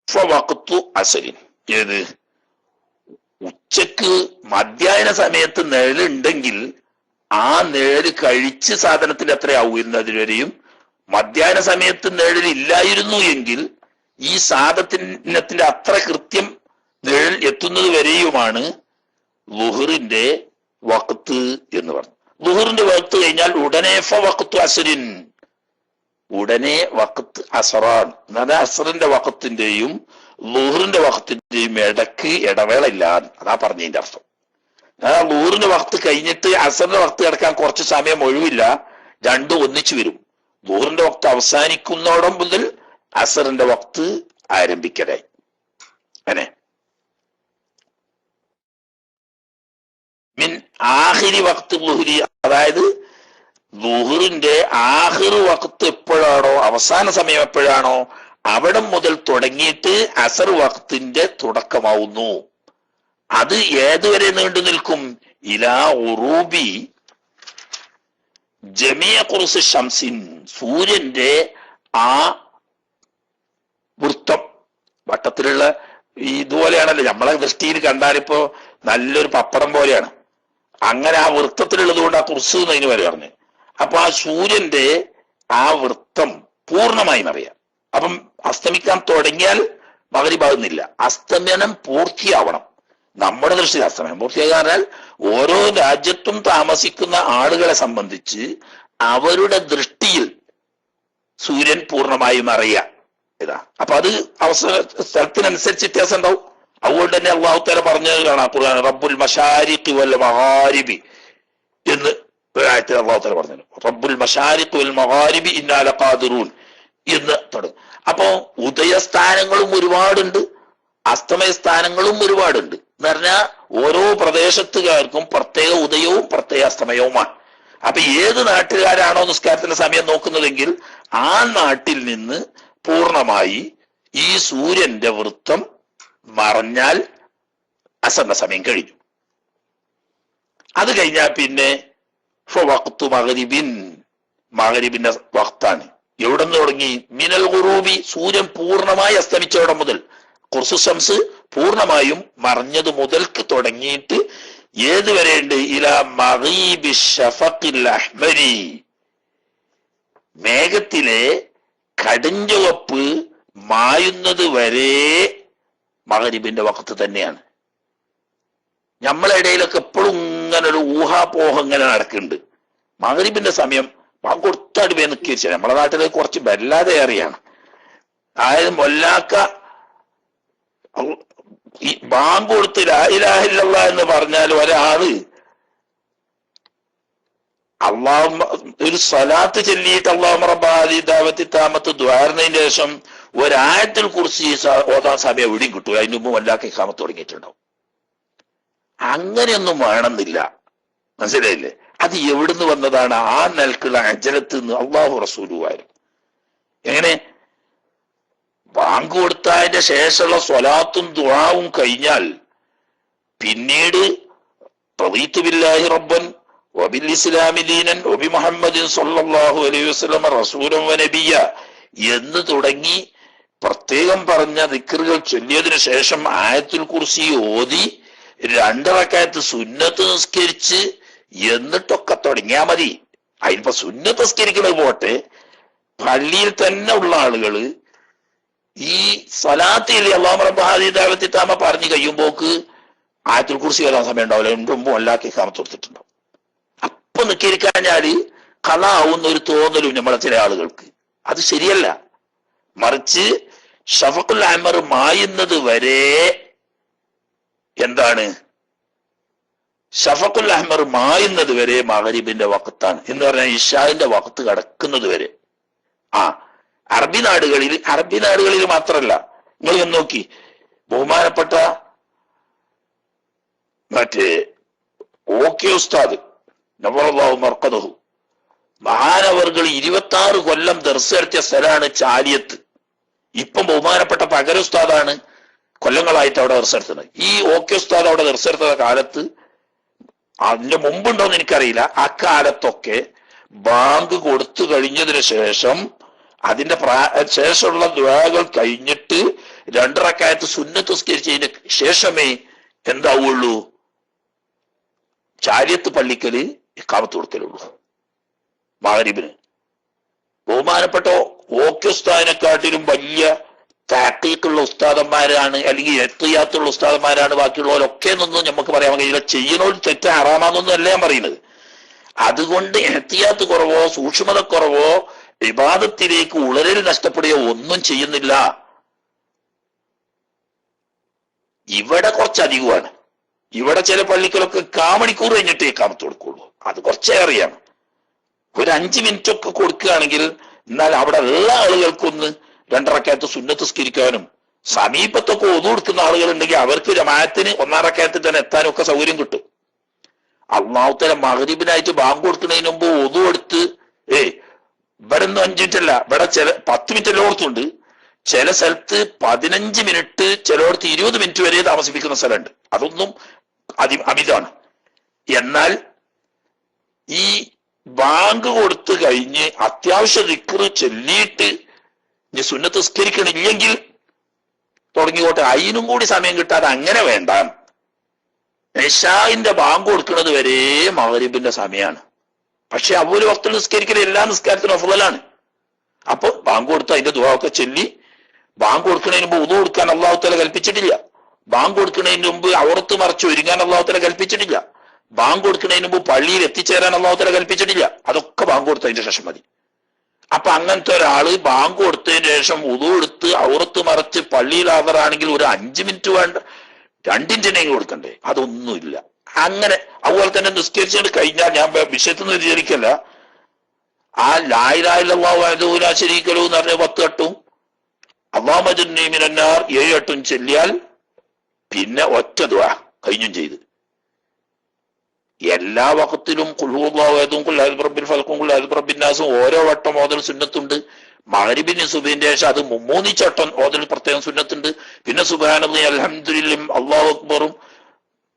ഫവഖ്തു അസ്രിൻ, ഏത് ഉച്ചക്ക് മധ്യാഹ്ന സമയത്ത് നിഴലുണ്ടെങ്കിൽ ആ നിഴല് കഴിച്ച് സാധനത്തിൽ എത്രയാവുന്നു അതുവരെയും, മധ്യാഹ്ന സമയത്ത് നിഴൽ ഇല്ലായിരുന്നു എങ്കിൽ ഈ സാധനത്തിന്റെ അത്ര കൃത്യം നിഴൽ എത്തുന്നത് വരെയുമാണ് ളുഹ്റിന്റെ വഖത്ത് എന്ന് പറഞ്ഞു. ളുഹ്റിന്റെ വഖത്ത് കഴിഞ്ഞാൽ ഉടനെ ഫവഖ്തു അസ്രിൻ, ഉടനെ വഖത്ത് അസറാൻ. എന്നാൽ അസറിന്റെ വഖത്തിന്റെയും ളുഹ്റിന്റെ വഖത്തിന്റെയും ഇടക്ക് ഇടവേള ഇല്ല, അതാ പറഞ്ഞതിന്റെ അർത്ഥം. ളുഹ്റിന്റെ വഖത്ത് കഴിഞ്ഞിട്ട് അസറിന്റെ വഖത്ത് കിടക്കാൻ കുറച്ച് സമയം ഒഴിവില്ല, രണ്ടും ഒന്നിച്ചു വരും. ളുഹ്റിന്റെ വഖത്ത് അവസാനിക്കുന്നോടം മുതൽ അസറിന്റെ വഖത്ത് ആരംഭിക്കലായി. അങ്ങനെ മിൻ ആഖിരി വഖത്ത് ളുഹ്രി, അതായത് ളുഹ്റിന്റെ ആഖിർ വഖത്ത് എപ്പോഴാണോ, അവസാന സമയം എപ്പോഴാണോ, അവിടെ മുതൽ തുടങ്ങിയിട്ട് അസർ വഖത്തിന്റെ തുടക്കമാവുന്നു. അത് ഏതുവരെ നീണ്ടു നിൽക്കും? ഇലാ ഉറൂബി ജമിയ ഖുർസ് ഷംസിൻ, സൂര്യന്റെ ആ വൃത്തം വട്ടത്തിലുള്ള ഇതുപോലെയാണല്ലോ നമ്മളെ ദൃഷ്ടിയിൽ കണ്ടാലിപ്പോ നല്ലൊരു പപ്പടം പോലെയാണ്. അങ്ങനെ ആ വൃത്തത്തിലുള്ളത് കൊണ്ട് ആ ഖുർസ് എന്നതിന് വരെ പറഞ്ഞു. അപ്പൊ ആ സൂര്യന്റെ ആ വൃത്തം പൂർണ്ണമായും അറിയാം. അപ്പം അസ്തമിക്കാൻ തുടങ്ങിയാൽ മഗ്‌രിബാകുന്നില്ല, അസ്തമനം പൂർത്തിയാവണം. നമ്മുടെ ദൃഷ്ടിയിൽ അസ്തമനം പൂർത്തിയാകാൻ ഓരോ രാജ്യത്തും താമസിക്കുന്ന ആളുകളെ സംബന്ധിച്ച് അവരുടെ ദൃഷ്ടിയിൽ സൂര്യൻ പൂർണ്ണമായും അറിയാം. ഇതാ അപ്പൊ അത് സ്ഥലത്തിനനുസരിച്ച് വ്യത്യാസം ഉണ്ടാവും. അതുകൊണ്ട് തന്നെ അല്ലാഹു തആല പറഞ്ഞത് കാണാം ഖുർആൻ, റബ്ബുൽ മശാരിഖി വൽ മഗാരിബി എന്ന് ഒരായത്തിൽ അല്ലാഹു തആല പറഞ്ഞു. റബ്ബുൽ മശാരിഖി വൽ മഗാരിബി ഇന്നാ ലഖാദിറൂൻ എന്ന് തുടങ്ങും. അപ്പോ ഉദയസ്ഥാനങ്ങളും ഒരുപാടുണ്ട്, അസ്തമയ സ്ഥാനങ്ങളും ഒരുപാടുണ്ട്. എന്ന് പറഞ്ഞാൽ ഓരോ പ്രദേശത്തുകാർക്കും പ്രത്യേക ഉദയവും പ്രത്യേക അസ്തമയവുമാണ്. അപ്പൊ ഏത് നാട്ടുകാരാണോ നിസ്കാരത്തിന്റെ സമയം നോക്കുന്നതെങ്കിൽ ആ നാട്ടിൽ നിന്ന് പൂർണ്ണമായി ഈ സൂര്യന്റെ വൃത്തം മറഞ്ഞാൽ അസറിന്റെ സമയം കഴിഞ്ഞു. അത് കഴിഞ്ഞാൽ പിന്നെ വഖ്തു മഗ്രിബിൻ, മഗ്രിബിന്റെ വഖ്താണ്. എവിടെ നിന്ന് തുടങ്ങി? മിനൽ ഖുറൂബി, സൂര്യൻ പൂർണ്ണമായി അസ്തമിച്ചവിടെ മുതൽ, ഖുർസു ശംസ് പൂർണ്ണമായും മറഞ്ഞത് മുതൽക്ക് തുടങ്ങിയിട്ട് ഏതുവരെയുണ്ട്? ഇലാ മഗീബി ശഫഖിൽ അഹ്മരി, മേഘത്തിലെ കടുഞ്ചുവപ്പ് മായുന്നത് വരെ മഗ്രിബിന്റെ വഖത്ത് തന്നെയാണ്. നമ്മളെ ഇടയിലൊക്കെ എപ്പോഴും ഇങ്ങനെ ഒരു ഊഹാപോഹം ഇങ്ങനെ നടക്കുന്നുണ്ട്. മഗ്രിബിന്റെ സമയം കൊടുത്താട് പോയി നിൽക്കുക. നമ്മളെ നാട്ടിൽ കുറച്ച് വല്ലാതെ ഏറിയാണ്. അതായത് മൊല്ലാക്ക ഈ ബാങ്ക് കൊടുത്ത് ലാ ഇലാഹ ഇല്ലല്ലാഹ് എന്ന് പറഞ്ഞാൽ ഒരാള് അള്ളാഹു ഒരു സ്വലാത്ത് ചൊല്ലിയിട്ട് അല്ലാഹുമ്മ റബ്ബ ഹാദിഹി ദഅവത്തി താമത്ത് ദ്വാരനതിന് ശേഷം ഒരായത്തിൽ കുർസി ഓതാൻ സമയം എവിടെയും കിട്ടും. അതിന് മുമ്പ് വല്ലാക്ക ഇഖാമത്ത് തുടങ്ങിയിട്ടുണ്ടാവും. അങ്ങനെയൊന്നും വേണമെന്നില്ല, മനസ്സിലായില്ലേ? അത് എവിടുന്ന് വന്നതാണ്? ആ നിലക്കുള്ള അജലത്ത് നിന്ന് അള്ളാഹു റസൂലുമായിരുന്നു. എങ്ങനെ ബാങ്ക് കൊടുത്തതിന്റെ ശേഷമുള്ള സ്വലാത്തും ദുആവും കഴിഞ്ഞാൽ പിന്നീട് റളീതു ബില്ലാഹി റബ്ബൻ വബിൽ ഇസ്ലാമി ദീനൻ വബി മുഹമ്മദിൻ സ്വല്ലല്ലാഹു അലൈഹി വസല്ലം റസൂലൻ വനബിയ്യ എന്ന് തുടങ്ങി പ്രത്യേകം പറഞ്ഞ ദിക്റുകൾ ചൊല്ലിയതിനു ശേഷം ആയത്തുൽ കുർസി ഓതി 2 റക്അത്ത് സുന്നത്ത് നിസ്കരിച്ച് എന്നിട്ടൊക്കെ തുടങ്ങിയാ മതി. അതിനിപ്പോ സുന്നത്ത് നിസ്കരിക്കുന്നത് പോട്ടെ, പള്ളിയിൽ തന്നെ ഉള്ള ആളുകള് ഈ സ്വലാത്തിൽ അല്ലാഹു റബ്ബ ഹാദിഹി ദഅവത്തി തആമ പറഞ്ഞു കഴിയുമ്പോക്ക് ആയത്തുൽ കുർസി വരാൻ സമയം ഉണ്ടാവില്ല, മുമ്പ് അല്ലാഹ് ഇഖാമത്ത് കൊടുത്തിട്ടുണ്ടാവും. അപ്പൊ നിസ്കരിക്കാഞ്ഞാല് ഖളാ ആവുന്ന ഒരു തോന്നലും നമ്മളെ ചില ആളുകൾക്ക്. അത് ശരിയല്ല. മറിച്ച് ഷഫഖുൽ അഹ്മർ മായുന്നത് വരെ എന്താണ്? ഷഫഖുൽ അഹ്മർ മായുന്നത് വരെ മഗ്രിബിന്റെ വഖത്താണ് എന്ന് പറഞ്ഞാൽ ഇശാഇന്റെ വഖത്ത് കടക്കുന്നത് വരെ. അറബി നാടുകളിൽ മാത്രല്ല, നിങ്ങൾ എന്ന് നോക്കി, ബഹുമാനപ്പെട്ട മറ്റേ ഓക്കെ ഉസ്താദ് നവറല്ലാഹു മർഖദഹു മഹാനവർകൾ 26 കൊല്ലം ദർസ് നടത്തിയ സ്ഥലമാണ് ചാലിയത്ത്. ഇപ്പം ബഹുമാനപ്പെട്ട പകര ഉസ്താദാണ് കൊല്ലങ്ങളായിട്ട് അവിടെ ദർസ് നടത്തുന്നത്. ഈ ഓക്കെ ഉസ്താദ് അവിടെ ദർസ് നടത്തുന്ന കാലത്ത്, അതിന്റെ മുമ്പുണ്ടോന്ന് എനിക്കറിയില്ല, അക്കാലത്തൊക്കെ ബാങ്ക് കൊടുത്തു കഴിഞ്ഞതിന് ശേഷം അതിന്റെ ശേഷമുള്ള ദുആകൾ കഴിഞ്ഞിട്ട് 2 റക്അത്ത് സുന്നത്ത് നിസ്കരിച്ചതിന് ശേഷമേ എന്താവുള്ളൂ ചാരിയത്ത് പള്ളിക്കല് ഇഖാമത്ത് കൊടുക്കലുള്ളൂ മഗ്രിബിന്. ബഹുമാനപ്പെട്ട ഓക്കെ ഉസ്താദിനെക്കാട്ടിലും വലിയ തഹ്ഖീഖുള്ള ഉസ്താദന്മാരാണ്, അല്ലെങ്കിൽ എഹ്തിയാത്തുള്ള ഉസ്താദന്മാരാണ് ബാക്കിയുള്ളവരൊക്കെ എന്നൊന്നും നമുക്ക് പറയാൻ കഴിയില്ല. ചെയ്യുന്നവർ തെറ്റ് ഹറാമാണെന്നൊന്നും അല്ല ഞാൻ പറയുന്നത്. അതുകൊണ്ട് എഹ്തിയാത്ത് കുറവോ സൂക്ഷ്മതക്കുറവോ ഇബാദത്തിലേക്ക് ഉളരൽ നഷ്ടപ്പെടുകയോ ഒന്നും ചെയ്യുന്നില്ല. ഇവിടെ കുറച്ചധികമാണ്. ഇവിടെ ചില പള്ളികളൊക്കെ 1/4 മണിക്കൂർ കഴിഞ്ഞിട്ടേ ഇഖാമത്ത് കൊടുക്കുള്ളൂ. അത് കുറച്ചേറെയാണ്. ഒരു 5 മിനിറ്റ് ഒക്കെ കൊടുക്കുകയാണെങ്കിൽ എന്നാൽ അവിടെ ഉള്ള ആളുകൾക്കൊന്ന് 2 റക്അത്ത് സുന്നത്ത് നിസ്കരിക്കാനും, സമീപത്തൊക്കെ ഒതു കൊടുക്കുന്ന ആളുകൾ ഉണ്ടെങ്കിൽ അവർക്ക് ജമാഅത്തിന് 1 റക്അത്തിൽ തന്നെ എത്താനും ഒക്കെ സൗകര്യം കിട്ടും. അല്ലാഹു തആല മഗ്രിബിനായിട്ട് ബാങ്ക് കൊടുക്കുന്നതിന് മുമ്പ് ഒതു എടുത്ത് ഇവിടെ ഒന്നും 5 മിനിറ്റ് അല്ല, ഇവിടെ ചില 10 മിനിറ്റ് എല്ലായിടത്തുണ്ട്. ചില സ്ഥലത്ത് 15 മിനിറ്റ്, ചിലയിടത്ത് 20 മിനിറ്റ് വരെ താമസിപ്പിക്കുന്ന സ്ഥലമുണ്ട്. അതൊന്നും അമിതാണ്. എന്നാൽ ഈ ബാങ്ക് കൊടുത്തു കഴിഞ്ഞ് അത്യാവശ്യ ദിക്റ് ചൊല്ലിയിട്ട് ഇനി സുന്നത്ത് നിസ്കരിക്കണില്ലെങ്കിൽ തുടങ്ങിക്കോട്ടെ, അതിനും കൂടി സമയം കിട്ടാതെ അങ്ങനെ വേണ്ട. ഇശാഇന്റെ ബാങ്ക് കൊടുക്കുന്നത് വരെ മഗ്രിബിന്റെ സമയമാണ്. പക്ഷെ അവര് വക്തിൽ നിസ്കരിക്കൽ എല്ലാ നിസ്കാരത്തിനും അഫ്ളലാണ്. അപ്പൊ ബാങ്ക് കൊടുത്ത് അതിന്റെ ദുആ ഒക്കെ ചൊല്ലി, ബാങ്ക് കൊടുക്കുന്നതിന് മുമ്പ് ഉദു കൊടുക്കാൻ അല്ലാഹു തആല കൽപ്പിച്ചിട്ടില്ല. ബാങ്ക് കൊടുക്കുന്നതിന് മുമ്പ് ഔറത്ത് മറച്ച് ഒരുങ്ങാൻ അല്ലാഹു തആല കൽപ്പിച്ചിട്ടില്ല. ബാങ്ക് കൊടുക്കുന്നതിന് മുമ്പ് പള്ളിയിൽ എത്തിച്ചേരാൻ അല്ലാഹു തആല കൽപ്പിച്ചിട്ടില്ല. അതൊക്കെ ബാങ്ക് കൊടുത്തതിന്റെ ശേഷം മതി. അപ്പൊ അങ്ങനത്തെ ഒരാള് ബാങ്ക് കൊടുത്തതിന് ശേഷം ഉദു എടുത്ത് ഔറത്ത് മറച്ച് പള്ളിയിൽ ഹാജറാണെങ്കിൽ ഒരു 5 മിനിറ്റ് വേണ്ട, 2 മിനിറ്റിനെങ്കിലും കൊടുക്കണ്ടേ? അതൊന്നുമില്ല. അങ്ങനെ അതുപോലെ തന്നെ നിസ്കരിച്ചുകൊണ്ട് കഴിഞ്ഞാൽ, ഞാൻ വിഷയത്തിൽ നിന്ന് വിചാരിക്കല്ല, ആ ലാ ഇലാഹ ഇല്ലല്ലാഹു വഹ്ദഹു ലാ ശരീക ലഹു എന്ന് പറഞ്ഞ 10 വട്ടവും അല്ലാഹുമ്മ അജ്ർനി മിനന്നാർ 7 വട്ടവും ചൊല്ലിയാൽ പിന്നെ ഒറ്റ ദുആ കഴിഞ്ഞും ചെയ്ത്. എല്ലാ വഖത്തിലും ഖുൽ ഹുവല്ലാഹു അഹദും ഖുൽ അഊദു ബിറബ്ബിൽ ഫൽഖും ഖുൽ അഊദു ബിറബ്ബിൻ നാസും ഓരോ വട്ടം ഓതൽ സുന്നത്തുണ്ട്. മഗ്രിബിന് സുബ്ഹിന്റെ ശേഷം അത് 3 വട്ടം ഓതൽ പ്രത്യേകം സുന്നത്തുണ്ട്. പിന്നെ സുബ്ഹാനല്ലാഹി അൽഹംദുലില്ലാഹി അല്ലാഹു അക്ബറും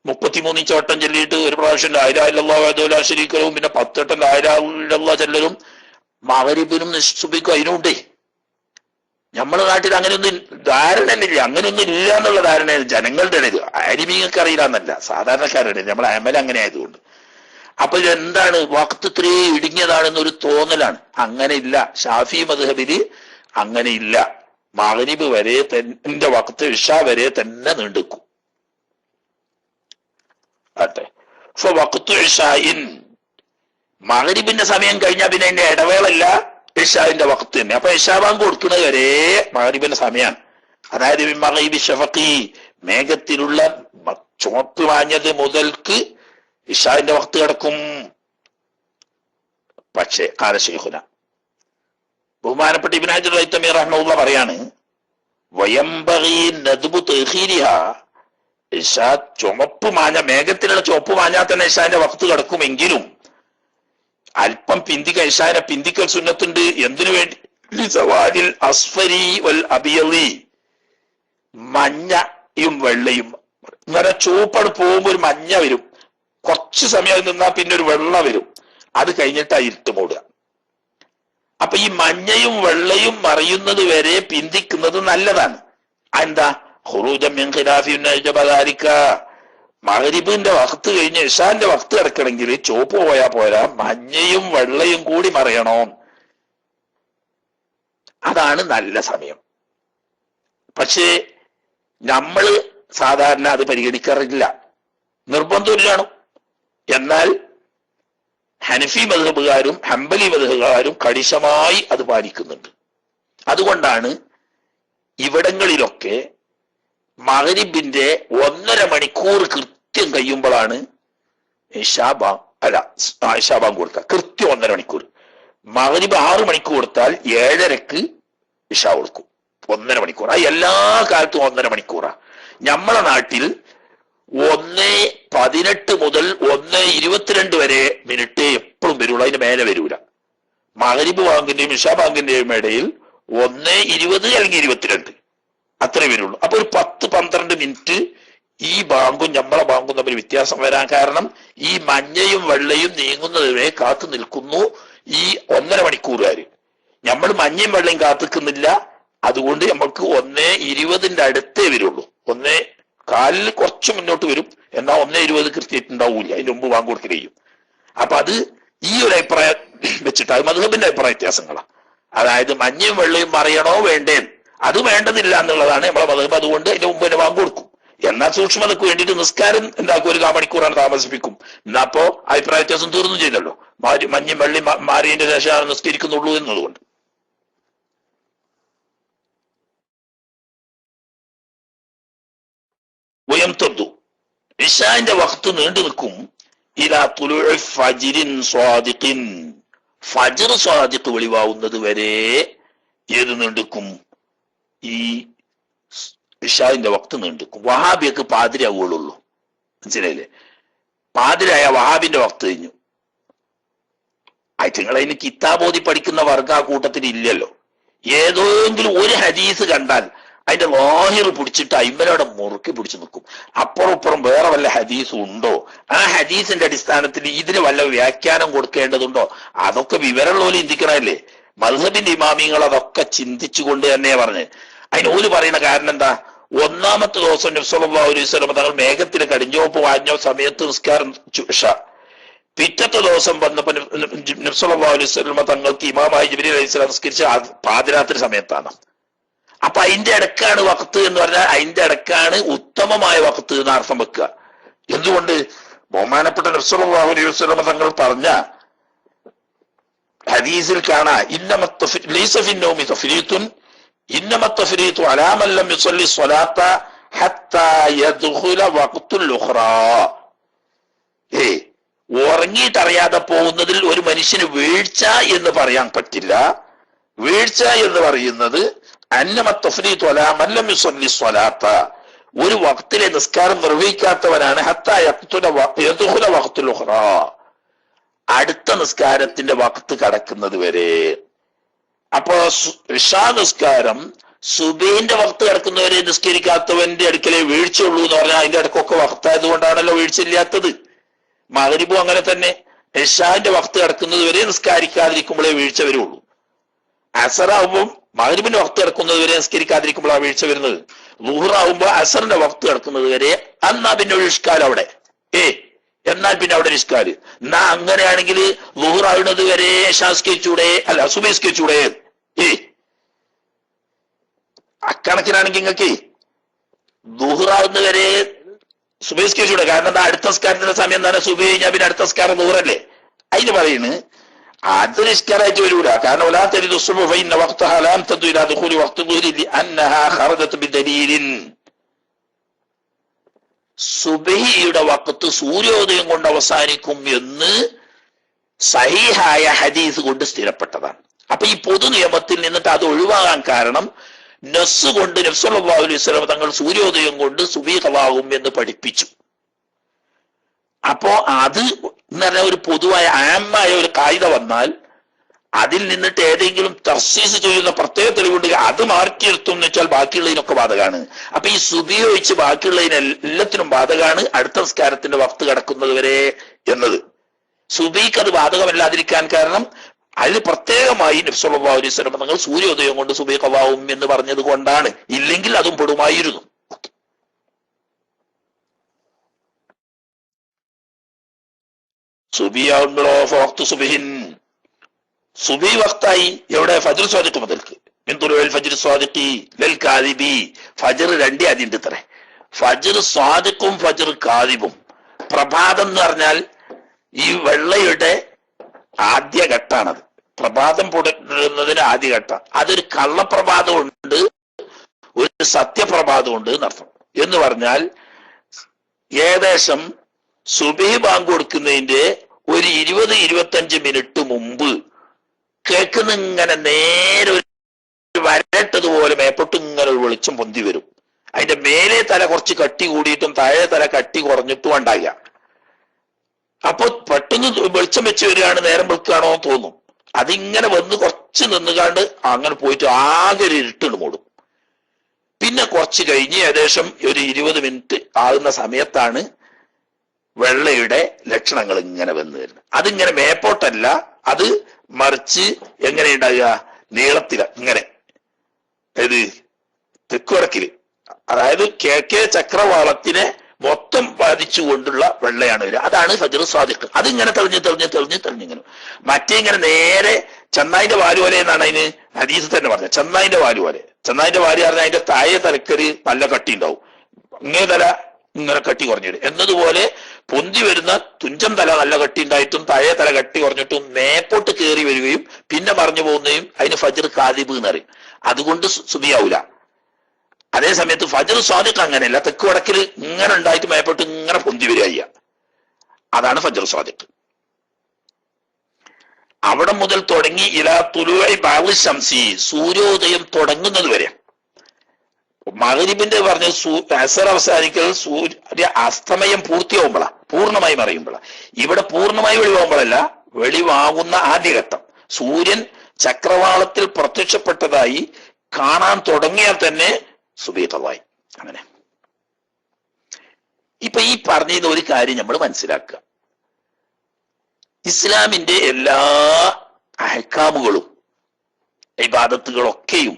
33 വട്ടം ചൊല്ലിയിട്ട് ഒരു പ്രാവശ്യം ലാ ഇലാഹ ഇല്ലല്ലാഹു വഹ്ദഹു ലാ ശരീക ലഹു, പിന്നെ 10 വട്ടം ലാ ഇലാഹ ഇല്ലല്ലാഹ് ചൊല്ലലും മഗ്രിബിനും സുബ്ഹിക്കും അതിനുണ്ടേ. നമ്മളെ നാട്ടിൽ അങ്ങനെയൊന്നും ധാരണയില്ല, അങ്ങനെയൊന്നും ഇല്ല എന്നുള്ള ധാരണ ജനങ്ങളുടെ ഇടയിൽ. ആലിമീങ്ങൾക്ക് അറിയില്ല എന്നല്ല, സാധാരണക്കാരുടെ നമ്മളെ അമൽ അങ്ങനെ ആയതുകൊണ്ട്. അപ്പൊ ഇതെന്താണ്, വഖത്ത് ഇത്രേ ഇടുങ്ങിയതാണെന്നൊരു തോന്നലാണ്. അങ്ങനെ ഇല്ല. ഷാഫി മദ്ഹബില് അങ്ങനെ ഇല്ല. മഗ്രിബ് വരെ തന്നെ വഖത്ത്, ഇശാ വരെ തന്നെ നീണ്ടുക്കും. ആട്ടെ, വഖത്തു ഇശാഇൻ, മഗ്രിബിന്റെ സമയം കഴിഞ്ഞാൽ പിന്നെ അതിന്റെ ഇടവേളല്ല, ഇശാഇന്റെ വഖത്ത് തന്നെ. അപ്പൊ ഇശാ ബാങ്ക് കൊടുക്കുന്നത് വരെ മഗ്രിബിന്റെ സമയമാണ്. അതായത് മഗ്രിബി ശഫഖി, മേഘത്തിലുള്ള ചുവപ്പ് വാഞ്ഞത് മുതൽക്ക് ഇശാഇന്റെ വഖത്ത് കിടക്കും. പക്ഷേ ഖാല ശൈഖുന, ബഹുമാനപ്പെട്ട ഇബ്നു ഹജർ ഹൈതമി റഹ്മഹുല്ലാഹ് പറയാണ്, വയംബഗി നദ്ബു തഖീരിഹാ, ഇശാ ചുമപ്പ് മാഞ്ഞ, മേഘത്തിലുള്ള ചുവപ്പ് മാഞ്ഞാൽ തന്നെ ഇശാന്റെ വഖത്ത് കിടക്കുമെങ്കിലും അല്പം ഇശാനെ പിന്തിക്കൽ സുന്നത്തുണ്ട്. എന്തിനു വേണ്ടി? ലിസവാദിൽ അസ്ഫരി വൽ അബിയലി, മഞ്ഞയും വെള്ളയും. ഇങ്ങനെ ചുവപ്പാട് പോകുമ്പോൾ ഒരു മഞ്ഞ വരും, കുറച്ച് സമയം നിന്നാൽ പിന്നെ ഒരു വെള്ള വരും, അത് കഴിഞ്ഞിട്ട് ആ ഇരുട്ട് മൂടുക. അപ്പൊ ഈ മഞ്ഞയും വെള്ളയും മറിയുന്നത് വരെ പിന്തിക്കുന്നത് നല്ലതാണ്. എന്താ? മഗ്രിബിന്റെ വഖത്ത് കഴിഞ്ഞ് ഇശാന്റെ വഖത്ത് കിടക്കണമെങ്കിൽ ചുവപ്പ് പോയാ പോരാ, മഞ്ഞയും വെള്ളയും കൂടി മറിയണോ. അതാണ് നല്ല സമയം. പക്ഷേ നമ്മള് സാധാരണ അത് പരിഗണിക്കാറില്ല, നിർബന്ധമില്ലാണ്. എന്നാൽ ഹനഫി മദ്ഹബുകാരും ഹംബലി മദ്ഹബുകാരും കണിശമായി അത് പാലിക്കുന്നുണ്ട്. അതുകൊണ്ടാണ് ഇവിടങ്ങളിലൊക്കെ മഗ്രിബിന്റെ 1.5 മണിക്കൂർ കൃത്യം കഴിയുമ്പോഴാണ് ഇശാബാങ്ക് കൊടുക്കുക. കൃത്യം 1.5 മണിക്കൂർ. മഗ്രിബ് 6 മണിക്ക് കൊടുത്താൽ 7:30 ഇശാ കൊടുക്കും. 1.5 മണിക്കൂർ. ആ എല്ലാ കാലത്തും 1.5 മണിക്കൂറാ. നമ്മളെ നാട്ടിൽ 1:18 മുതൽ 1:22 വരെ മിനിറ്റ് എപ്പോഴും വരുള്ളൂ, അതിന് മേലെ വരൂല. മഗ്രിബ് ബാങ്കിന്റെയും ഇശാ ബാങ്കിന്റെയും ഇടയിൽ 1:20 അല്ലെങ്കിൽ 22 അത്രേ വരുള്ളൂ. അപ്പൊ ഒരു 10-12 മിനിറ്റ് ഈ ബാങ്കും നമ്മളെ ബാങ്കും തമ്മിൽ വ്യത്യാസം വരാൻ കാരണം ഈ മഞ്ഞയും വെള്ളയും നീങ്ങുന്നത് വരെ കാത്തു നിൽക്കുന്നു ഈ 1.5 മണിക്കൂറുകാര്. നമ്മൾ മഞ്ഞയും വെള്ളയും കാത്തിക്കുന്നില്ല. അതുകൊണ്ട് നമുക്ക് 1:20 അടുത്തേ വരുള്ളൂ. 1:15 കുറച്ച് മുന്നോട്ട് വരും, എന്നാൽ 1:20 കൃത്യമായിട്ടുണ്ടാവൂല, അതിന് മുമ്പ് ബാങ്ക് കൊടുക്കൽ ചെയ്യും. അപ്പൊ അത് ഈ ഒരു അഭിപ്രായം വെച്ചിട്ട് അത് മദ്ഹബിന്റെ അഭിപ്രായ വ്യത്യാസങ്ങളാണ്. അതായത് മഞ്ഞയും വെള്ളയും മറിയണോ വേണ്ടേ, അത് വേണ്ടതില്ല എന്നുള്ളതാണ് നമ്മളെ മദ്ഹബ്. അതുകൊണ്ട് അതിന്റെ മുമ്പ് തന്നെ ബാങ്ക് കൊടുക്കും. എന്നാൽ സൂക്ഷ്മതക്ക് വേണ്ടിയിട്ട് നിസ്കാരം എന്താക്കും, ഒരു 1 മണിക്കൂറാണ് താമസിപ്പിക്കും. എന്നാ അപ്പോ അഭിപ്രായ വ്യത്യാസം തീർന്നു ചെയ്തല്ലോ. മഞ്ഞയും വെള്ളയും മാറിയതിന്റെ ശേഷമാണ് നിസ്കരിക്കുന്നുള്ളൂ എന്നതുകൊണ്ട്. വയംതദ്ദു, ഇശാന്റെ വഖ്ത് നീണ്ടു നിൽക്കും. ഇലാ തുലൂഇ ഫജ്റിൻ സ്വാദിഖിൻ, ഫജ്ർ സ്വാദിഖ് വെളിവാവുന്നത് വരെ ഏത് നീണ്ടുക്കും? ഈ ഇശാന്റെ വഖ്ത് നീണ്ടുക്കും. വഹാബിയൊക്കെ പാതിരാവുള്ളൂ, മനസ്സിലായില്ലേ? പാതിരായ വഹാബിന്റെ വഖ്ത് കഴിഞ്ഞു. നിങ്ങളതിന് കിതാബോധി പഠിക്കുന്ന വർഗ ആ കൂട്ടത്തിൽ ഇല്ലല്ലോ. ഏതെങ്കിലും ഒരു ഹദീസ് കണ്ടാൽ അതിന്റെ ലാഹിർ പിടിച്ചിട്ട് അയിമലോടെ മുറുക്കി പിടിച്ചു നിൽക്കും. അപ്പുറം വേറെ വല്ല ഹദീസും ഉണ്ടോ, ആ ഹദീസിന്റെ അടിസ്ഥാനത്തിൽ ഇതിന് വല്ല വ്യാഖ്യാനം കൊടുക്കേണ്ടതുണ്ടോ, അതൊക്കെ വിവരമുള്ളവര് ചിന്തിക്കണമല്ലേ. മദ്ഹബിന്റെ ഇമാമിങ്ങൾ അതൊക്കെ ചിന്തിച്ചുകൊണ്ട് തന്നെയാ പറഞ്ഞ്. അതിന് ഓല് പറയുന്ന കാരണം എന്താ? 1-ാമത്തെ ദിവസം നബി സല്ലല്ലാഹു അലൈഹി വസല്ലം തങ്ങൾ മേഘത്തിന് കടിഞ്ഞോപ്പ് വാഞ്ഞ സമയത്ത് നിസ്കാരം ഇശാ. പിറ്റത്തെ ദിവസം വന്നപ്പോ നബി സല്ലല്ലാഹു അലൈഹി വസല്ലം തങ്ങൾക്ക് ഇമാമായി ജിബ്രീൽ അലൈഹിസ്സലാം നിസ്കരിച്ച പാതിരാത്രി സമയത്താണ്. അപ്പൊ അതിന്റെ ഇടക്കാണ് വഖ്ത് എന്ന് പറഞ്ഞാൽ അതിന്റെ ഇടക്കാണ് ഉത്തമമായ വഖ്ത് എന്ന് അർത്ഥം വെക്കുക. എന്തുകൊണ്ട്? ബഹുമാനപ്പെട്ട നബി സല്ലല്ലാഹു അലൈഹി വസല്ലം തങ്ങൾ പറഞ്ഞ ഹദീസിൽ കാണാ, ലൈസ ഫി നൗമി തഫ്രീത്തുൻ ഇന്നമ തഫ്രീത്തു അലാ മൻ ലം യുസല്ലി സ്വലാത്ത ഹത്താ യദ്ഖുല വഖ്തുൽ ഉഖ്റാ. ഉറങ്ങിയിട്ടറിയാതെ പോകുന്നതിൽ ഒരു മനുഷ്യന് വീഴ്ച എന്ന് പറയാൻ പറ്റില്ല. വീഴ്ച എന്ന് പറയുന്നത് ഒരു വഖ്തിലെ നിസ്കാരം നിർവഹിക്കാത്തവനാണ് അടുത്ത നിസ്കാരത്തിന്റെ വഖ്ത് കടക്കുന്നത് വരെ. അപ്പോ ഇശാ നിസ്കാരം സുബഹിന്റെ വഖ്ത് കിടക്കുന്നവരെ നിസ്കരിക്കാത്തവന്റെ അടുക്കലേ വീഴ്ചയുള്ളൂ എന്ന് പറഞ്ഞാൽ അതിന്റെ ഇടക്കൊക്കെ വഖ്തായത് കൊണ്ടാണല്ലോ വീഴ്ച ഇല്ലാത്തത്. മഗ്രിബും അങ്ങനെ തന്നെ. ഇശാന്റെ വഖ്ത് കിടക്കുന്നത് വരെ നിസ്കാരിക്കാതിരിക്കുമ്പോഴേ വീഴ്ച വരുള്ളൂ. അസറാവുമ്പോൾ മഗ്രിബിന്റെ വഖ്ത് കിടക്കുന്നത് വരെ നിസ്കരിക്കാതിരിക്കുമ്പോഴാണ് വീഴ്ച വരുന്നത്. ളുഹ്റാവുമ്പോ അസറിന്റെ വഖ്ത് കിടക്കുന്നത് വരെ, എന്നാ പിന്നെ ഒരു ഇഷ്കാൽ അവിടെ. എന്നാൽ പിന്നെ അവിടെ ഇഷ്കാല്. എന്നാ അങ്ങനെയാണെങ്കിൽ ളുഹ്റാവുന്നത് വരെ ശാസ്കരിച്ചൂടെ, അല്ല സുബഹിസ്കരിച്ചൂടെ? അക്കണക്കിനാണെങ്കിൽ നിങ്ങൾക്ക് ളുഹ്റാവുന്ന വരെ സുബഹിസ്കരിച്ചൂടെ. കാരണം എന്താ? അടുത്ത നിസ്കാരത്തിന്റെ സമയം എന്താണ്? സുബഹി കഴിഞ്ഞാൽ പിന്നെ അടുത്ത നിസ്കാരം ളുഹ്റല്ലേ. അതിന് പറയുന്നത് അത് നിഷ്കാരായിട്ട് വരൂല. കാരണം സുബഹിയുടെ വഖ്ത് സൂര്യോദയം കൊണ്ട് അവസാനിക്കും എന്ന് സഹീഹായ ഹദീസ് കൊണ്ട് സ്ഥിരപ്പെട്ടതാണ്. അപ്പൊ ഈ പൊതു നിയമത്തിൽ നിന്നിട്ട് അത് ഒഴിവാകാൻ കാരണം നസ് കൊണ്ട് നബി സല്ലല്ലാഹു അലൈഹി വസല്ലം തങ്ങൾ സൂര്യോദയം കൊണ്ട് സുബഹി ഖളാവും എന്ന് പഠിപ്പിച്ചു. അപ്പോ അത് എന്ന് പറഞ്ഞാൽ ഒരു പൊതുവായ ആമായ ഒരു കായിക വന്നാൽ അതിൽ നിന്നിട്ട് ഏതെങ്കിലും തർസീസ് ചെയ്യുന്ന പ്രത്യേക തെളിവുണ്ടെങ്കിൽ അത് മാറ്റിയെടുത്തും എന്ന് വെച്ചാൽ ബാക്കിയുള്ളതിനൊക്കെ ബാധകമാണ്. അപ്പൊ ഈ സുബി ഒഴിച്ച് ബാക്കിയുള്ളതിന് എല്ലാത്തിനും ബാധകമാണ് അടുത്ത നിസ്കാരത്തിന്റെ വക്ത് കിടക്കുന്നത് വരെ എന്നത്. സുബിക്ക് അത് ബാധകമല്ലാതിരിക്കാൻ കാരണം അതിന് പ്രത്യേകമായി നബി സല്ലല്ലാഹു അലൈഹി വസല്ലം തങ്ങൾ സൂര്യോദയം കൊണ്ട് സുബി ഖളാഉം എന്ന് പറഞ്ഞത് കൊണ്ടാണ്. ഇല്ലെങ്കിൽ അതും പെടുമായിരുന്നു. സുബിയാവുമ്പോഴോ വഖ്തു സുബിഹിൻ, സുബി വക്തായി എവിടെ? ഫജ്ർ സ്വാദിഖ് മുതൽക്ക്. മിൻ തുലൂഇൽ ഫജ്ർ സ്വാദിഖി ലൽ കാദിബി. ഫജ്ർ രണ്ടേ അതിന്റെ ഇത്ര. ഫജ്ർ സ്വാദിഖും ഫജ്ർ കാദിബും. പ്രഭാതം എന്ന് പറഞ്ഞാൽ ഈ വെള്ളയുടെ ആദ്യ ഘട്ടാണത്. പ്രഭാതം പുലരുന്നതിന് ആദ്യ ഘട്ടം. അതൊരു കള്ളപ്രഭാതമുണ്ട്, ഒരു സത്യപ്രഭാതമുണ്ട് എന്നർത്ഥം. എന്ന് പറഞ്ഞാൽ ഏകദേശം സുബഹി ബാങ്ക് കൊടുക്കുന്നതിന്റെ ഒരു 20-25 മിനിറ്റ് മുമ്പ് കേൾക്കുന്ന ഇങ്ങനെ നേരെ ഒരു വരട്ടതുപോലെ മേപ്പോട്ട് ഇങ്ങനെ ഒരു വെളിച്ചം പൊന്തി വരും. അതിന്റെ മേലെ തല കുറച്ച് കട്ടി കൂടിയിട്ടും താഴെ തല കട്ടി കുറഞ്ഞിട്ടും ഉണ്ടാകുക. അപ്പൊ പെട്ടെന്ന് വെളിച്ചം വെച്ച് വരികയാണ്, നേരം വെളുക്കുകയാണോ എന്ന് തോന്നും. അതിങ്ങനെ വന്ന് കുറച്ച് നിന്നുകാണ്ട് അങ്ങനെ പോയിട്ട് ആകെ ഒരു ഇരുട്ടിന് മൂടും. പിന്നെ കുറച്ച് കഴിഞ്ഞ് ഏകദേശം ഒരു 20 മിനിറ്റ് ആകുന്ന സമയത്താണ് വെള്ളയുടെ ലക്ഷണങ്ങൾ ഇങ്ങനെ വന്നു വരുന്നത്. അതിങ്ങനെ മേപ്പോട്ടല്ല, അത് മറിച്ച് എങ്ങനെ ഉണ്ടാകുക? നീളത്തില ഇങ്ങനെ, ഏത് തെക്കുവടക്കില്, അതായത് കിഴക്കേ ചക്രവാളത്തിനെ മൊത്തം ബാധിച്ചുകൊണ്ടുള്ള വെള്ളയാണ് വരിക. അതാണ് ഫജ്ർ സ്വാദിഖ്. അതിങ്ങനെ തെളിഞ്ഞിങ്ങനെ മറ്റേ ഇങ്ങനെ നേരെ ചെന്നായിന്റെ വാല് പോലെ എന്നാണ് അതിന് ഹദീസ് തന്നെ പറഞ്ഞത്. ചെന്നായിന്റെ വാല് പോലെ. ചെന്നായിന്റെ വാല് പറഞ്ഞാൽ അതിന്റെ താഴെ തലക്കൊരു നല്ല കട്ടി ഉണ്ടാവും, ഇങ്ങേ തല ഇങ്ങനെ കട്ടി കുറഞ്ഞിടും എന്നതുപോലെ പൊന്തി വരുന്ന തുഞ്ചം തല നല്ല കട്ടി ഉണ്ടായിട്ടും താഴെ തല കട്ടി കുറഞ്ഞിട്ടും മേപ്പോട്ട് കയറി വരികയും പിന്നെ മറിഞ്ഞു പോകുന്നതും അതിന് ഫജ്ർ കാദിബ് എന്ന് പറയും. അതുകൊണ്ട് സുബിയാവൂല. അതേ സമയത്ത് ഫജ്ർ സ്വാദിഖ് അങ്ങനെയല്ല, തെക്ക് വടക്കിൽ ഇങ്ങനെ ഉണ്ടായിട്ട് മേപ്പോട്ട് ഇങ്ങനെ പൊന്തി വരിക. അതാണ് ഫജ്ർ സ്വാദിഖ്. അവിടെ മുതൽ തുടങ്ങി ഇലാ തുലൂഇ ബഅദി ശംസി, സൂര്യോദയം തുടങ്ങുന്നത് വരെ. മഗ്രിബിന്റെ പറഞ്ഞ അസർ അവസാനിക്കൽ സൂര്യ അസ്തമയം പൂർത്തിയാവുമ്പോഴാണ്, പൂർണ്ണമായി മറയുമ്പോഴാണ്. ഇവിടെ പൂർണ്ണമായി വെളിവാകുമ്പോഴല്ല, വെളിവാകുന്ന ആദ്യഘട്ടം. സൂര്യൻ ചക്രവാളത്തിൽ പ്രത്യക്ഷപ്പെട്ടതായി കാണാൻ തുടങ്ങിയാൽ തന്നെ സുബഹി ഖളായി. അങ്ങനെ ഇപ്പൊ ഈ പറഞ്ഞ ഒരു കാര്യം നമ്മൾ മനസ്സിലാക്കുക. ഇസ്ലാമിന്റെ എല്ലാ അഹ്കാമുകളും ഇബാദത്തുകളൊക്കെയും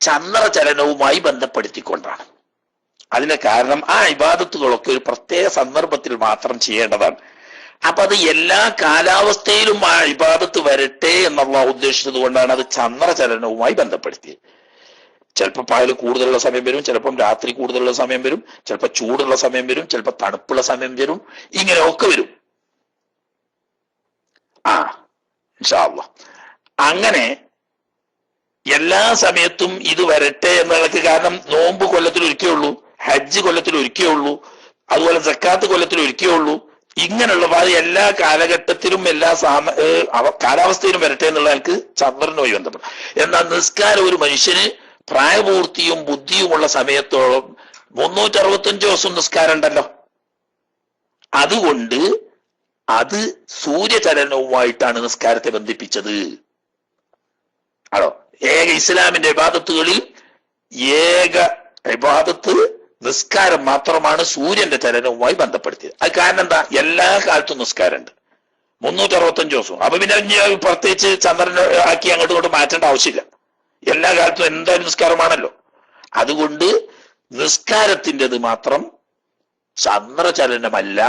ചന്ദ്രചലനവുമായി ബന്ധപ്പെടുത്തിക്കൊണ്ടാണ്. അതിന് കാരണം ആ ഇബാദത്തുകളൊക്കെ ഒരു പ്രത്യേക സന്ദർഭത്തിൽ മാത്രം ചെയ്യേണ്ടതാണ്. അപ്പൊ അത് എല്ലാ കാലാവസ്ഥയിലും ആ ഇബാദത്ത് വരട്ടെ എന്നുള്ള ഉദ്ദേശിച്ചത് കൊണ്ടാണ് അത് ചന്ദ്രചലനവുമായി ബന്ധപ്പെടുത്തിയത്. ചിലപ്പോൾ പകല് കൂടുതലുള്ള സമയം വരും, ചിലപ്പം രാത്രി കൂടുതലുള്ള സമയം വരും, ചിലപ്പോൾ ചൂടുള്ള സമയം വരും, ചിലപ്പോൾ തണുപ്പുള്ള സമയം വരും, ഇങ്ങനെയൊക്കെ വരും. ഇൻഷാ അല്ലാഹ് അങ്ങനെ എല്ലാ സമയത്തും ഇത് വരട്ടെ എന്നതൊക്കെ. കാരണം നോമ്പ് കൊല്ലത്തിൽ ഒരിക്കേ ഉള്ളൂ, ഹജ്ജ് കൊല്ലത്തിൽ ഒരിക്കേ ഉള്ളൂ, അതുപോലെ സക്കാത്ത് കൊല്ലത്തിൽ ഒരിക്കേ ഉള്ളൂ. ഇങ്ങനെയുള്ള എല്ലാ കാലഘട്ടത്തിലും എല്ലാ കാലാവസ്ഥയിലും വരട്ടെ എന്നുള്ള ആൾക്ക് ചന്ദ്രനുമായി ബന്ധപ്പെടും. എന്നാൽ നിസ്കാരം ഒരു മനുഷ്യന് പ്രായപൂർത്തിയും ബുദ്ധിയുമുള്ള സമയത്തോളം 365 ദിവസം നിസ്കാരം ഉണ്ടല്ലോ. അതുകൊണ്ട് അത് സൂര്യചലനവുമായിട്ടാണ് നിസ്കാരത്തെ ബന്ധിപ്പിച്ചത്. ആണോ? ഏക ഇസ്ലാമിന്റെ ഇബാദത്തുകളിൽ ഏക ഇബാദത്ത് നിസ്കാരം മാത്രമാണ് സൂര്യന്റെ ചലനവുമായി ബന്ധപ്പെടുത്തിയത്. അത് കാരണം എന്താ? എല്ലാ കാലത്തും നിസ്കാരമുണ്ട് 365 ദിവസവും. അപ്പൊ പിന്നെ പ്രത്യേകിച്ച് ചന്ദ്രൻ ആക്കി അങ്ങോട്ടും ഇങ്ങോട്ടും മാറ്റേണ്ട ആവശ്യമില്ല. എല്ലാ കാലത്തും എന്തായാലും നിസ്കാരമാണല്ലോ. അതുകൊണ്ട് നിസ്കാരത്തിൻ്റെത് മാത്രം ചന്ദ്രചലനമല്ല,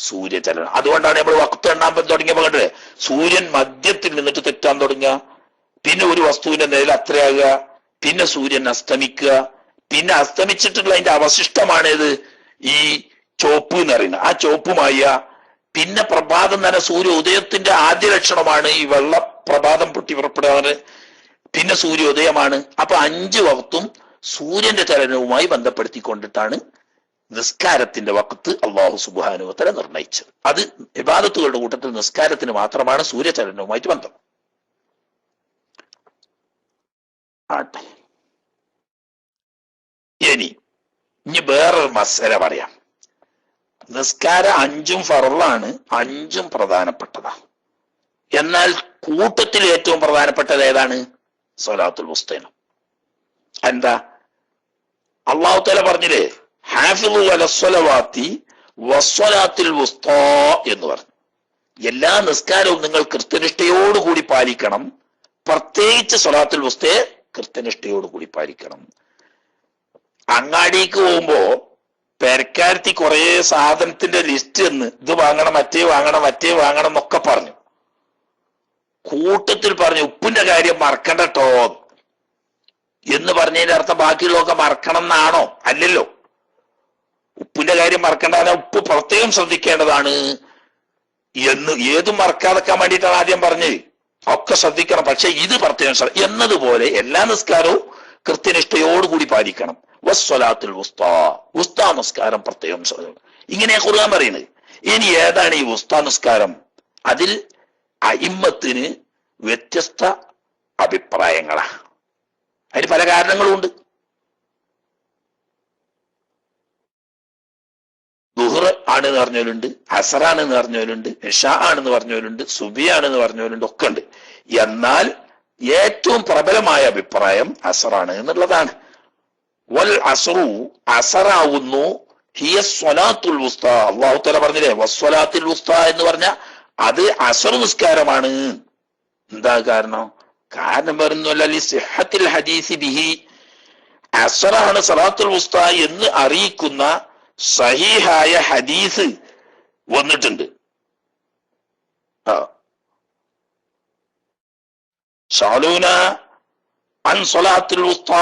സൂര്യചലനം. അതുകൊണ്ടാണ് നമ്മൾ വഖ്ത് എണ്ണാൻ തുടങ്ങിയപ്പോൾ കണ്ടത്, സൂര്യൻ മധ്യത്തിൽ നിന്നിട്ട് തെറ്റാൻ തുടങ്ങുക, പിന്നെ ഒരു വസ്തുവിന്റെ നേരെ അത്രയാകുക, പിന്നെ സൂര്യൻ അസ്തമിക്കുക, പിന്നെ അസ്തമിച്ചിട്ടുള്ള അതിന്റെ അവശിഷ്ടമാണേത് ഈ ചോപ്പ് എന്ന് പറയുന്നത്. ആ ചോപ്പുമായ പിന്നെ പ്രഭാതം തന്നെ സൂര്യ ഉദയത്തിന്റെ ആദ്യ ലക്ഷണമാണ് ഈ വെള്ള പ്രഭാതം പൊട്ടി പുറപ്പെടാറ്, പിന്നെ സൂര്യോദയമാണ്. അപ്പൊ 5 വക്തും സൂര്യന്റെ ചലനവുമായി ബന്ധപ്പെടുത്തിക്കൊണ്ടിട്ടാണ് നിസ്കാരത്തിന്റെ വക്ത് അല്ലാഹു സുബ്ഹാനഹു വ തആല നിർണയിച്ചത്. അത് ഇബാദത്തുകളുടെ കൂട്ടത്തിൽ നിസ്കാരത്തിന് മാത്രമാണ് സൂര്യചലനവുമായിട്ട് ബന്ധം. ആട്ടെ, ഇനി വേറൊരു മസല പറയാം. നിസ്കാരം 5ഉം ഫർളാണ്, 5ഉം പ്രധാനപ്പെട്ടതാ. എന്നാൽ കൂട്ടത്തിൽ ഏറ്റവും പ്രധാനപ്പെട്ടത് ഏതാണ്? സ്വലാത്തുൽ വുസ്തയാണ്. എന്താ? അല്ലാഹു തആല പറഞ്ഞില്ലേ, ഹാഫിളു അലസ്സലവാത്തി വസ്സലാത്തിൽ വുസ്താ എന്ന് പറഞ്ഞു. എല്ലാ നിസ്കാരവും നിങ്ങൾ കൃത്യനിഷ്ഠയോടുകൂടി പാലിക്കണം, പ്രത്യേകിച്ച് സ്വലാത്തുൽ വുസ്തയെ കൃത്യനിഷ്ഠയോടുകൂടി പാലിക്കണം. അങ്ങാടിക്ക് പോകുമ്പോ പെരക്കാരത്തി കുറെ സാധനത്തിന്റെ ലിസ്റ്റ് എന്ന് ഇത് വാങ്ങണം, മറ്റേ വാങ്ങണം, മറ്റേ വാങ്ങണം എന്നൊക്കെ പറഞ്ഞു. കൂട്ടത്തിൽ പറഞ്ഞു ഉപ്പിന്റെ കാര്യം മറക്കണ്ടട്ടോ എന്ന് പറഞ്ഞതിന്റെ അർത്ഥം ബാക്കിയുള്ളതൊക്കെ മറക്കണം എന്നാണോ? അല്ലല്ലോ. ഉപ്പിന്റെ കാര്യം മറക്കണ്ട, ഉപ്പ് പ്രത്യേകം ശ്രദ്ധിക്കേണ്ടതാണ് എന്ന് ഏതും മറക്കാതെക്കാൻ വേണ്ടിയിട്ടാണ് ആദ്യം പറഞ്ഞത്. ഒക്കെ ശ്രദ്ധിക്കണം, പക്ഷെ ഇത് പ്രത്യേകം എന്നതുപോലെ എല്ലാ നിസ്കാരവും കൃത്യനിഷ്ഠയോടുകൂടി പാലിക്കണം. വസ്സലാത്തുൽ വുസ്താ, വുസ്താ നിസ്കാരം പ്രത്യേകം ശ്രദ്ധിക്കണം. ഇങ്ങനെ ഖുർആൻ പറയുന്നത്. ഇനി ഏതാണ് ഈ വുസ്താ നിസ്കാരം? അതിൽ അഇമ്മത്തിന് വ്യത്യസ്ത അഭിപ്രായങ്ങളാ. അതിന് പല കാരണങ്ങളുണ്ട്. ദുഹർ ആണെന്ന് പറഞ്ഞവരുണ്ട്, അസറാണെന്ന് പറഞ്ഞവരുണ്ട്, ഇശാ ആണെന്ന് പറഞ്ഞവരുണ്ട്, സുബി ആണെന്ന് പറഞ്ഞവരുണ്ട്, ഒക്കെ ഉണ്ട്. എന്നാൽ ഏറ്റവും പ്രബലമായ അഭിപ്രായം അസറാണ് എന്നുള്ളതാണ്. വൽ അസറു, അസറാവുന്നു ഹിയ സ്വലാത്തുൽ വുസ്ത. അല്ലാഹു തആല പറഞ്ഞില്ലേ വസ്വലാത്തുൽ വുസ്ത എന്ന് പറഞ്ഞ അത് അസർ നിസ്കാരമാണ്. എന്താ കാരണം? കാരണം പറയുന്നല്ല സിഹത്തിൽ ഹദീസി ബിഹി, അസറാണ് സ്വലാത്തുൽ വുസ്ത എന്ന് അറിയിക്കുന്ന സഹീഹായ ഹദീസ് വന്നിട്ടുണ്ട്. സഅലൂന അൻ സ്വലാത്തുൽ വുസ്ത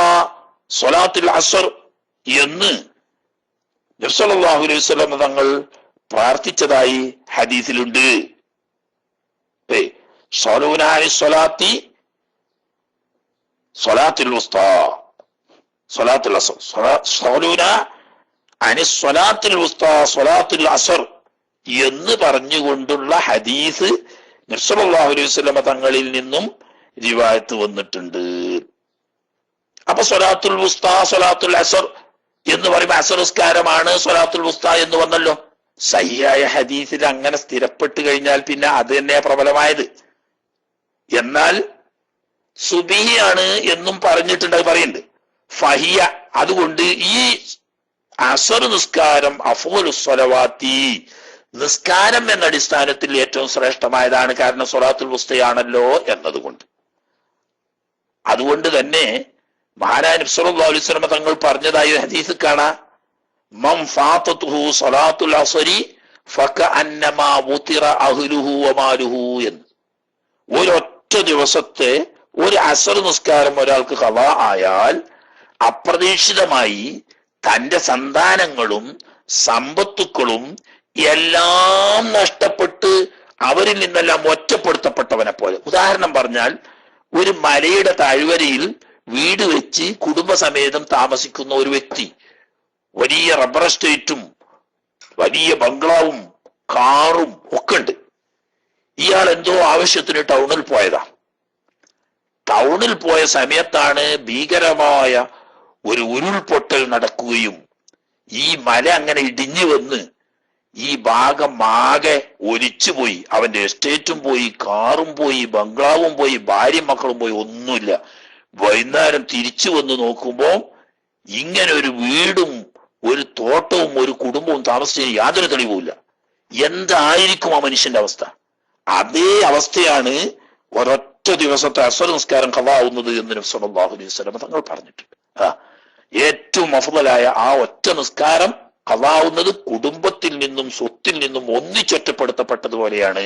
സ്വലാത്തുൽ അസർ എന്ന് നബി സല്ലല്ലാഹു അലൈഹി വസല്ലം തങ്ങൾ പ്രാർത്ഥിച്ചതായി ഹദീസിലുണ്ട്. സഅലൂന അൻ സ്വലാത്തി സ്വലാത്തുൽ വുസ്ത സ്വലാത്തുൽ അസർ, സഅലൂന അനി സ്വലാത്തുൽ വുസ്ത സ്വലാത്തുൽ അസർ എന്ന് പറഞ്ഞുകൊണ്ടുള്ള ഹദീസ് നബി സല്ലല്ലാഹു അലൈഹി വസല്ലം തങ്ങളിൽ നിന്നും റിവായത്ത് വന്നിട്ടുണ്ട്. അപ്പൊ സ്വലാത്തുൽ വുസ്ത സ്വലാത്തുൽ അസർ എന്ന് പറയുമ്പോൾ അസർ നിസ്കാരമാണ് സ്വലാത്തുൽ വുസ്ത എന്ന് വന്നല്ലോ. സഹിയായ ഹദീസിൽ അങ്ങനെ സ്ഥിരപ്പെട്ട് കഴിഞ്ഞാൽ പിന്നെ അത് തന്നെ പ്രബലമായത്. എന്നാൽ സുബിഹിയാണ് എന്നും പറഞ്ഞിട്ടുണ്ട്, പറയുന്നുണ്ട് ഫഹിയ. അതുകൊണ്ട് ഈ അസർ നിസ്കാരം അഫ്ളു സ്വലവാത്തി, നിസ്കാരം എന്ന അടിസ്ഥാനത്തിൽ ഏറ്റവും ശ്രേഷ്ഠമായതാണ്. കാരണം സ്വലാത്തുൽ വുസ്തയാണല്ലോ എന്നതുകൊണ്ട്. അതുകൊണ്ട് തന്നെ മഹാനായ നബി സല്ലല്ലാഹു അലൈഹി വസല്ലം തങ്ങൾ പറഞ്ഞതായി ഹദീസ് കാണാം, മൻ ഫാതതുഹു സ്വലാത്തുൽ അസ്രി ഫകഅന്നമാ വുതിറ അഹ്ലുഹു വമാലുഹു എന്ന്. ഒരൊറ്റ ദിവസത്തെ ഒരു അസർ നിസ്കാരം ഒരാൾക്ക് ഖളാ ആയാൽ അപ്രതീക്ഷിതമായി തന്റെ സന്താനങ്ങളും സമ്പത്തുക്കളും എല്ലാം നഷ്ടപ്പെട്ട് അവരിൽ നിന്നെല്ലാം ഒറ്റപ്പെടുത്തപ്പെട്ടവനെ പോലെ. ഉദാഹരണം പറഞ്ഞാൽ, ഒരു മലയുടെ താഴ്വരയിൽ വീട് വെച്ച് കുടുംബസമേതം താമസിക്കുന്ന ഒരു വ്യക്തി, വലിയ റബ്ബർ എസ്റ്റേറ്റും വലിയ ബംഗ്ലാവും കാറും ഒക്കെ ഉണ്ട്. ഇയാൾ എന്തോ ആവശ്യത്തിന് ടൗണിൽ പോയതാ. ടൗണിൽ പോയ സമയത്താണ് ഭീകരമായ ഒരു ഉരുൾപൊട്ടൽ നടക്കുകയും ഈ മല അങ്ങനെ ഇടിഞ്ഞു വന്ന് ഈ ഭാഗം ആകെ ഒലിച്ചുപോയി. അവന്റെ എസ്റ്റേറ്റും പോയി, കാറും പോയി, ബംഗ്ലാവും പോയി, ഭാര്യയും മക്കളും പോയി, ഒന്നുമില്ല. വൈകുന്നേരം തിരിച്ചു വന്ന് നോക്കുമ്പോ ഇങ്ങനെ ഒരു വീടും ഒരു തോട്ടവും ഒരു കുടുംബവും താമസിച്ചതിന് യാതൊരു തെളിവുമില്ല. എന്തായിരിക്കും ആ മനുഷ്യന്റെ അവസ്ഥ? അതേ അവസ്ഥയാണ് ഒരൊറ്റ ദിവസത്തെ അസ്വർ നിസ്കാരം ഖളാ ആവുന്നത് എന്ന് നബി സല്ലല്ലാഹു അലൈഹി വസല്ലം തങ്ങൾ പറഞ്ഞിട്ടുണ്ട്. ഏറ്റവും അഫ്ളലായ ആ ഒറ്റ നിസ്കാരം ഖളാ ആവുന്നത് കുടുംബത്തിൽ നിന്നും സ്വത്തിൽ നിന്നും ഒന്നിച്ചൊറ്റപ്പെടുത്തപ്പെട്ടതുപോലെയാണ്.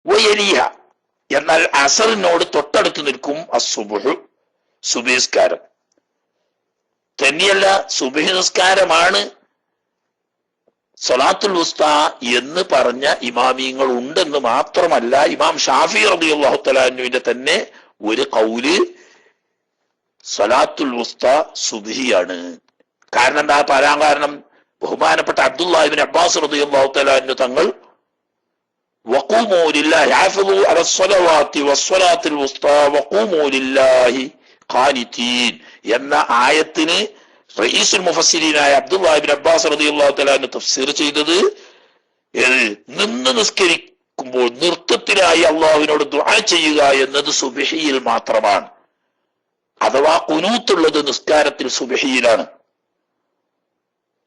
വയലിഹ, എന്നാൽ അസറിനോട് തൊട്ടടുത്ത് നിൽക്കും അസ്സുബ്ഹ്, സുബ്ഹി നിസ്കാരം. തന്നെയല്ല, സുബ്ഹി നിസ്കാരമാണ് സ്വലാത്തുൽ വുസ്ത എന്ന് പറഞ്ഞ ഇമാമിയങ്ങൾ ഉണ്ടെന്ന് മാത്രമല്ല, ഇമാം ഷാഫി റളിയല്ലാഹു തആല അൻഹുവിന്റെ തന്നെ ഒരു ഖൗല് സ്വലാത്തുൽ വുസ്ത സുബ്ഹിയാണ്. കാരണം എന്താ പറയാൻ കാരണം? ബഹുമാനപ്പെട്ട അബ്ദുല്ലാഹി ഇബ്നു അബ്ബാസ് റളിയല്ലാഹു തആല അൻഹു തങ്ങൾ വഖൂമു ലില്ലാഹി ഹഫിളു അലസ്സലവാത്തി വസ്സലാത്തുൽ വുസ്ത വഖൂമു ലില്ലാഹി ഖാനിതീൻ എന്ന ആയത്തിന് റഈസുൽ മുഫസ്സിരീനായ അബ്ദുല്ലാഹി ഇബ്നു അബ്ബാസ് റളിയല്ലാഹു തആല അൻഹു തഫ്സീർ ചെയ്തത് നിന്ന് നിസ്കരിക്കുക നിസ്കരിക്കുമ്പോൾ നൃത്തത്തിലായി അള്ളാഹുവിനോട് ദുആ ചെയ്യുക എന്നത് സുബ്ഹിയിൽ മാത്രമാണ്. അഥവാ ഖുനൂത്തുള്ളത് നിസ്കാരത്തിൽ സുബ്ഹിയിലാണ്.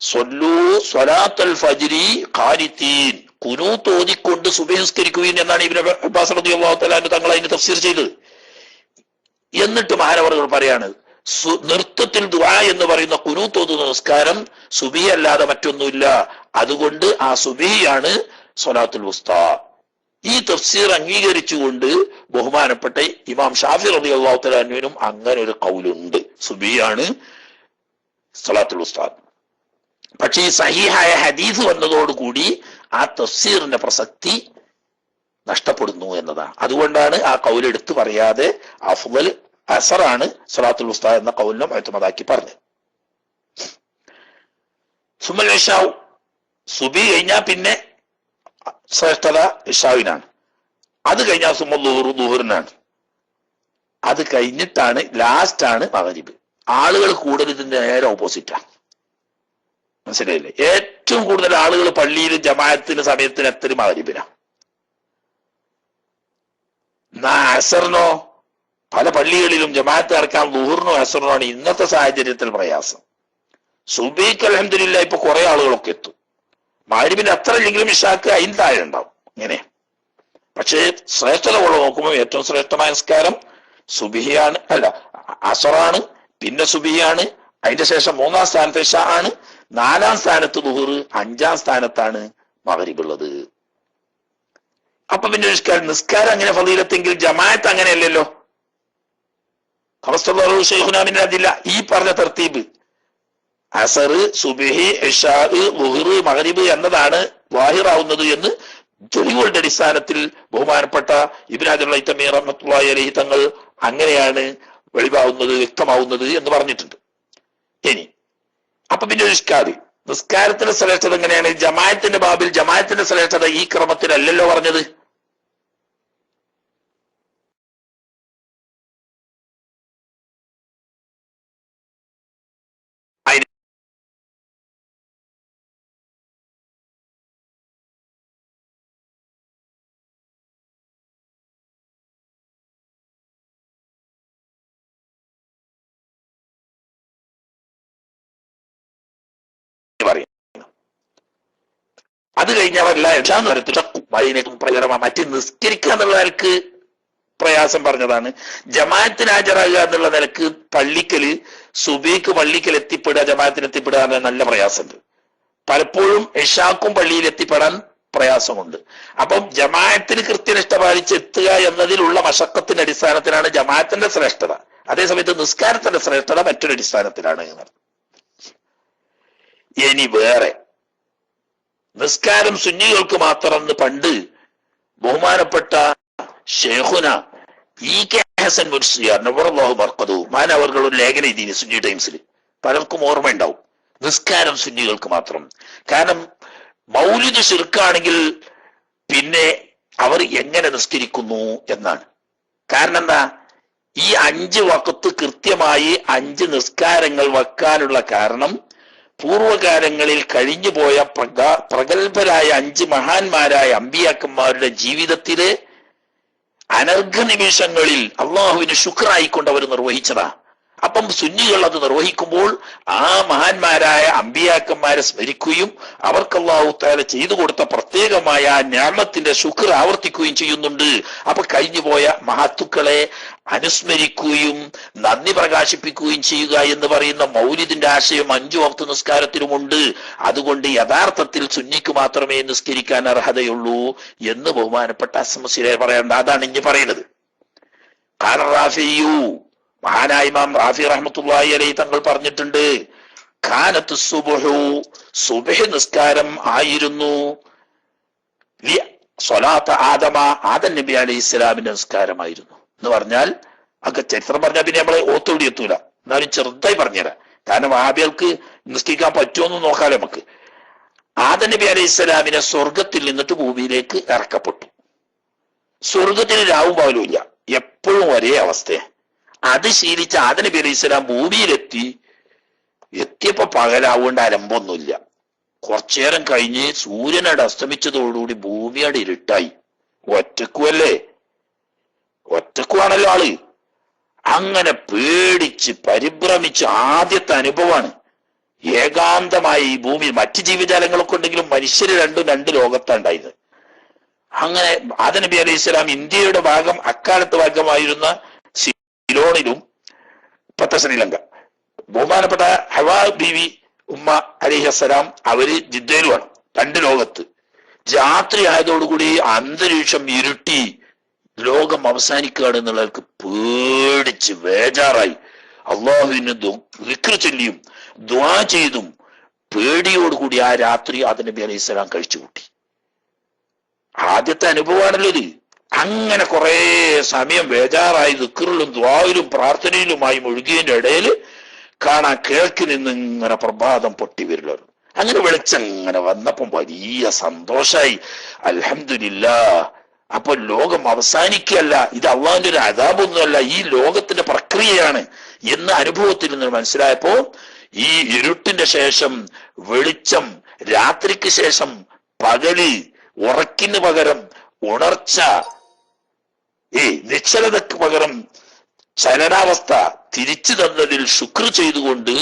സ്വല്ലൂ സ്വലാത്തൽ ഫജ്രി ഖാനിതീൻ, ഖുനൂത്ത് ഓതിക്കൊണ്ട് സുബ്ഹി നിസ്കരിക്കുകയും എന്നാണ് ഇബ്നു അബ്ബാസ് റളിയല്ലാഹു തആല അൻഹു തങ്ങൾ അതിന് തഫ്സീർ ചെയ്തത്. എന്നിട്ട് മഹാനവറുകൾ പറയാണ്, നൃത്തത്തിൽ ദുആ എന്ന് പറയുന്ന ഖുനൂത്ത് ഓതുന്ന നിസ്കാരം സുബ്ഹി അല്ലാതെ മറ്റൊന്നുമില്ല, അതുകൊണ്ട് ആ സുബ്ഹിയാണ് സ്വലാത്തുൽ വുസ്താ. ഈ തഫ്സീർ അംഗീകരിച്ചുകൊണ്ട് ബഹുമാനപ്പെട്ട ഇമാം ഷാഫി റളിയല്ലാഹു തആല അൻഹുവിനും അങ്ങനെ ഒരു ഖൗലുണ്ട്, സുബ്ഹിയാണ് സ്വലാത്തുൽ വുസ്താ. പക്ഷേ ഈ സഹീഹായ ഹദീസ് വന്നതോടുകൂടി ആ തഫ്സീറിന്റെ പ്രസക്തി നഷ്ടപ്പെടുന്നു എന്നതാണ്. അതുകൊണ്ടാണ് ആ ഖൗൽ എടുത്തു പറയാതെ അഫ്ളൽ അസറാണ് സ്വലാത്തുൽ വുസ്താ എന്ന ഖൗലിനെ മുഅ്തമദാക്കി പറഞ്ഞത്. സുമൽ ഇശാഉ, സുബി കഴിഞ്ഞാൽ പിന്നെ ശ്രേഷ്ഠത ഇശാവിനാണ്. അത് കഴിഞ്ഞാൽ സുമൽ ളുഹുർ, ളുഹുറിനാണ്. അത് കഴിഞ്ഞിട്ടാണ് ലാസ്റ്റാണ് മഗ്രിബ്. ആളുകൾ കൂടുതൽ ഇതിന്റെ നേരെ ഓപ്പോസിറ്റാണ്. മനസ്സിലായില്ലേ? ഏറ്റവും കൂടുതൽ ആളുകൾ പള്ളിയിൽ ജമാഅത്തിന് സമയത്തിന് എത്തലും മഗ്രിബിനാണ്. അസറിനോ പല പള്ളികളിലും ജമാഅത്ത് നടക്കാൻ ളുഹുറിനോ അസറിനോ ആണ് ഇന്നത്തെ സാഹചര്യത്തിൽ പ്രയാസം. സുബഹിക്ക് അൽഹംദുലില്ലാഹ് ഇപ്പൊ കുറെ ആളുകളൊക്കെ എത്തും. മഗ്രിബിന് അത്ര ഇല്ലെങ്കിലും ഇശാക്ക് അതിന് താഴെ ഉണ്ടാവും. ഇങ്ങനെ പക്ഷേ ശ്രേഷ്ഠത ഉള്ള നോക്കുമ്പോൾ ഏറ്റവും ശ്രേഷ്ഠമായ നിസ്കാരം സുബഹിയാണ്, അല്ല അസറാണ്, പിന്നെ സുബഹിയാണ്, അതിന്റെ ശേഷം 3-ാം സ്ഥാനത്ത് ഇശാ ആണ്, 4-ാം സ്ഥാനത്ത് ളുഹുർ, 5-ാം സ്ഥാനത്താണ് മഗ്രിബ് ഉള്ളത്. അപ്പൊ പിന്നെ നിസ്കാരം അങ്ങനെ ഫളീലത്തെങ്കിൽ ജമാഅത്ത് അങ്ങനെയല്ലല്ലോ. അതില്ല ഈ പറഞ്ഞ തർത്തീബ് അസർ, സുബ്ഹി, ഇശാ, ളുഹുർ, മഗ്രിബ് എന്നതാണ് വാഹിറാവുന്നത് എന്ന് തെളിവുകളുടെ അടിസ്ഥാനത്തിൽ ബഹുമാനപ്പെട്ട ഇബ്നു ഹജർ ഹൈതമി റഹ്മത്തുള്ളാഹി അലൈഹി തങ്ങൾ അങ്ങനെയാണ് വെളിവാവുന്നത്, വ്യക്തമാവുന്നത് എന്ന് പറഞ്ഞിട്ടുണ്ട്. ഇനി അപ്പൊ പിന്നെ ഒരു ഇഷ്കാദ്, നിസ്കാരത്തിന്റെ ശ്രേഷ്ഠത എങ്ങനെയാണ്? ജമാഅത്തിന്റെ ബാബിൽ ജമാഅത്തിന്റെ ശ്രേഷ്ഠത ഈ ക്രമത്തിലല്ലല്ലോ പറഞ്ഞത്. അത് കഴിഞ്ഞവരല്ല മറ്റ് നിസ്കരിക്കുക എന്നുള്ള നിലക്ക് പ്രയാസം പറഞ്ഞതാണ്. ജമാഅത്തിന് ഹാജരാകുക എന്നുള്ള നിലക്ക് പള്ളിക്കല് സുബഹിക്ക് പള്ളിക്കൽ എത്തിപ്പെടുക, ജമാഅത്തിന് എത്തിപ്പെടുക എന്ന നല്ല പ്രയാസമുണ്ട്. പലപ്പോഴും ഇശാക്കും പള്ളിയിൽ എത്തിപ്പെടാൻ പ്രയാസമുണ്ട്. അപ്പം ജമാഅത്തിന് കൃത്യനിഷ്ഠ പാലിച്ച് എത്തുക എന്നതിലുള്ള മശക്കത്തിന്റെ അടിസ്ഥാനത്തിലാണ് ജമാഅത്തിന്റെ ശ്രേഷ്ഠത. അതേസമയത്ത് നിസ്കാരത്തിന്റെ ശ്രേഷ്ഠത മറ്റൊരു അടിസ്ഥാനത്തിലാണ് എന്ന്. ഇനി വേറെ നിസ്കാരം സുന്നികൾക്ക് മാത്രം പണ്ട് ബഹുമാനപ്പെട്ട ഷെയ്ഖുന ഇ.കെ. ഹസൻ മുർസിയാർ നവറല്ലാഹു ബർക്കതുഹു മാനവർകൾ ഒരു ലേഖനം എഴുതി സുന്നി ടൈംസിൽ. പലർക്കും ഓർമ്മയുണ്ടാവും, നിസ്കാരം സുന്നികൾക്ക് മാത്രം. കാരണം മൗലിദ് ശിർക്കാണെങ്കിൽ പിന്നെ അവർ എങ്ങനെ നിസ്കരിക്കുന്നു എന്നാണ്. കാരണം എന്താ, ഈ 5 വഖത്ത് കൃത്യമായി 5 നിസ്കാരങ്ങൾ വെക്കാനുള്ള കാരണം പൂർവകാലങ്ങളിൽ കഴിഞ്ഞുപോയ പ്രഗത്ഭരായ 5 മഹാന്മാരായ അമ്പിയാക്കന്മാരുടെ ജീവിതത്തിലെ അനർഘ നിമിഷങ്ങളിൽ അള്ളാഹുവിന് ശുക്രായിക്കൊണ്ട് അവർ നിർവഹിച്ചതാ. അപ്പം സുന്നികൾ അത് നിർവഹിക്കുമ്പോൾ ആ മഹാന്മാരായ അമ്പിയാക്കന്മാരെ സ്മരിക്കുകയും അവർക്ക് അല്ലാഹു തആല ചെയ്തു കൊടുത്ത പ്രത്യേകമായ ആ നിഅമത്തിന്റെ ശുക്ർ ആവർത്തിക്കുകയും ചെയ്യുന്നുണ്ട്. അപ്പൊ കഴിഞ്ഞുപോയ മഹത്തുക്കളെ അനുസ്മരിക്കുകയും നന്ദി പ്രകാശിപ്പിക്കുകയും ചെയ്യുക എന്ന് പറയുന്ന മൗലിദിന്റെ ആശയം 5 വഖ്ത് നിസ്കാരത്തിലുമുണ്ട്. അതുകൊണ്ട് യഥാർത്ഥത്തിൽ സുന്നിക്ക് മാത്രമേ നിസ്കരിക്കാൻ അർഹതയുള്ളൂ എന്ന് ബഹുമാനപ്പെട്ട അസ്മസിലെ പറയേണ്ട. അതാണ് ഇനി പറയുന്നത്. മഹാനായ ഇമാം റാഫി റഹ്മത്തുള്ളാഹി അലൈഹി തങ്ങൾ പറഞ്ഞിട്ടുണ്ട്, ഖാനത്തു സുബ്ഹു, സുബ്ഹ് നിസ്കാരം ആയിരുന്നു സ്വലാത്ത് ആദമ, ആദം നബി അലൈഹി ഇസ്ലാമിന്റെ നിസ്കാരമായിരുന്നു എന്ന് പറഞ്ഞാൽ, ഒക്കെ ചരിത്രം പറഞ്ഞാൽ പിന്നെ നമ്മളെ ഓത്തോടി എത്തൂല. എന്നാലും ചെറുതായി പറഞ്ഞുതരാം. കാരണം ആബികൾക്ക് നിസ്കരിക്കാൻ പറ്റുമോന്ന് നോക്കാലോ നമുക്ക്. ആദം നബി അലൈഹി ഇസ്ലാമിനെ സ്വർഗത്തിൽ നിന്നിട്ട് ഭൂമിയിലേക്ക് ഇറക്കപ്പെട്ടു. സ്വർഗത്തിന് രാവും പകലും ഇല്ല, എപ്പോഴും ഒരേ അവസ്ഥയെ. അത് ശീലിച്ച ആദം നബി അലൈഹി ഇസ്ലാം എത്തിയപ്പോ പകലാവുകൊണ്ട് അലമ്പൊന്നുമില്ല. കുറച്ചേരം കഴിഞ്ഞ് സൂര്യനോട് അസ്തമിച്ചതോടുകൂടി ഭൂമിയുടെ ഇരുട്ടായി. ഒറ്റക്കുമല്ലേ, ഒറ്റക്കുവാണല്ലോ ആള്. അങ്ങനെ പേടിച്ച് പരിഭ്രമിച്ച് ആദ്യത്തെ അനുഭവമാണ്. ഏകാന്തമായി ഈ ഭൂമി, മറ്റ് ജീവജാലങ്ങളൊക്കെ ഉണ്ടെങ്കിലും മനുഷ്യര് രണ്ടും രണ്ട് ലോകത്താണ്ടായത്. അങ്ങനെ ആദം നബി അലൈഹി സ്വലാം ഇന്ത്യയുടെ ഭാഗം, അക്കാലത്ത് ഭാഗമായിരുന്ന സിലോണിലും ഇപ്പത്തെ ശ്രീലങ്ക, ബഹുമാനപ്പെട്ട ഹവാ ബീവി ഉമ്മ അലൈഹിസ്സലാം അവര് ജിദ്ദയിലുമാണ്, രണ്ട് ലോകത്ത്. രാത്രി ആയതോടുകൂടി അന്തരീക്ഷം ഇരുട്ടി, ലോകം അവസാനിക്കുകയാണ് എന്നുള്ളവർക്ക് പേടിച്ച് ബേജാറായി അള്ളാഹുവിന് ദിക്ർ ചൊല്ലിയും ദുആ ചെയ്തും പേടിയോടുകൂടി ആ രാത്രി ആദം നബി അലൈഹി സ്വലാം കഴിച്ചുകൂട്ടി. ആദ്യത്തെ അനുഭവമാണല്ലോ ഇത്. അങ്ങനെ കുറെ സമയം ബേജാറായി ദിക്റിലും ദുആയിലും പ്രാർത്ഥനയിലുമായി മുഴുകിയതിന്റെ ഇടയിൽ കാണാൻ കിഴക്ക് നിന്ന് ഇങ്ങനെ പ്രഭാതം പൊട്ടി വരില്ല. അങ്ങനെ വെളിച്ചങ്ങനെ വന്നപ്പം വലിയ സന്തോഷായി. അൽഹംദുലില്ലാഹ്, അപ്പൊ ലോകം അവസാനിക്കുകയല്ല, ഇത് അള്ളാഹുവിന്റെ ഒരു അദാബൊന്നുമല്ല, ഈ ലോകത്തിന്റെ പ്രക്രിയയാണ് എന്ന അനുഭവത്തിൽ നിന്ന് മനസ്സിലായപ്പോ ഈ ഇരുട്ടിന്റെ ശേഷം വെളിച്ചം, രാത്രിക്ക് ശേഷം പകല്, ഉറക്കിന് പകരം ഉണർച്ച, നിശ്ചലതക്ക് പകരം ചലനാവസ്ഥ തിരിച്ചു തന്നതിൽ ശുക്ർ ചെയ്തുകൊണ്ട്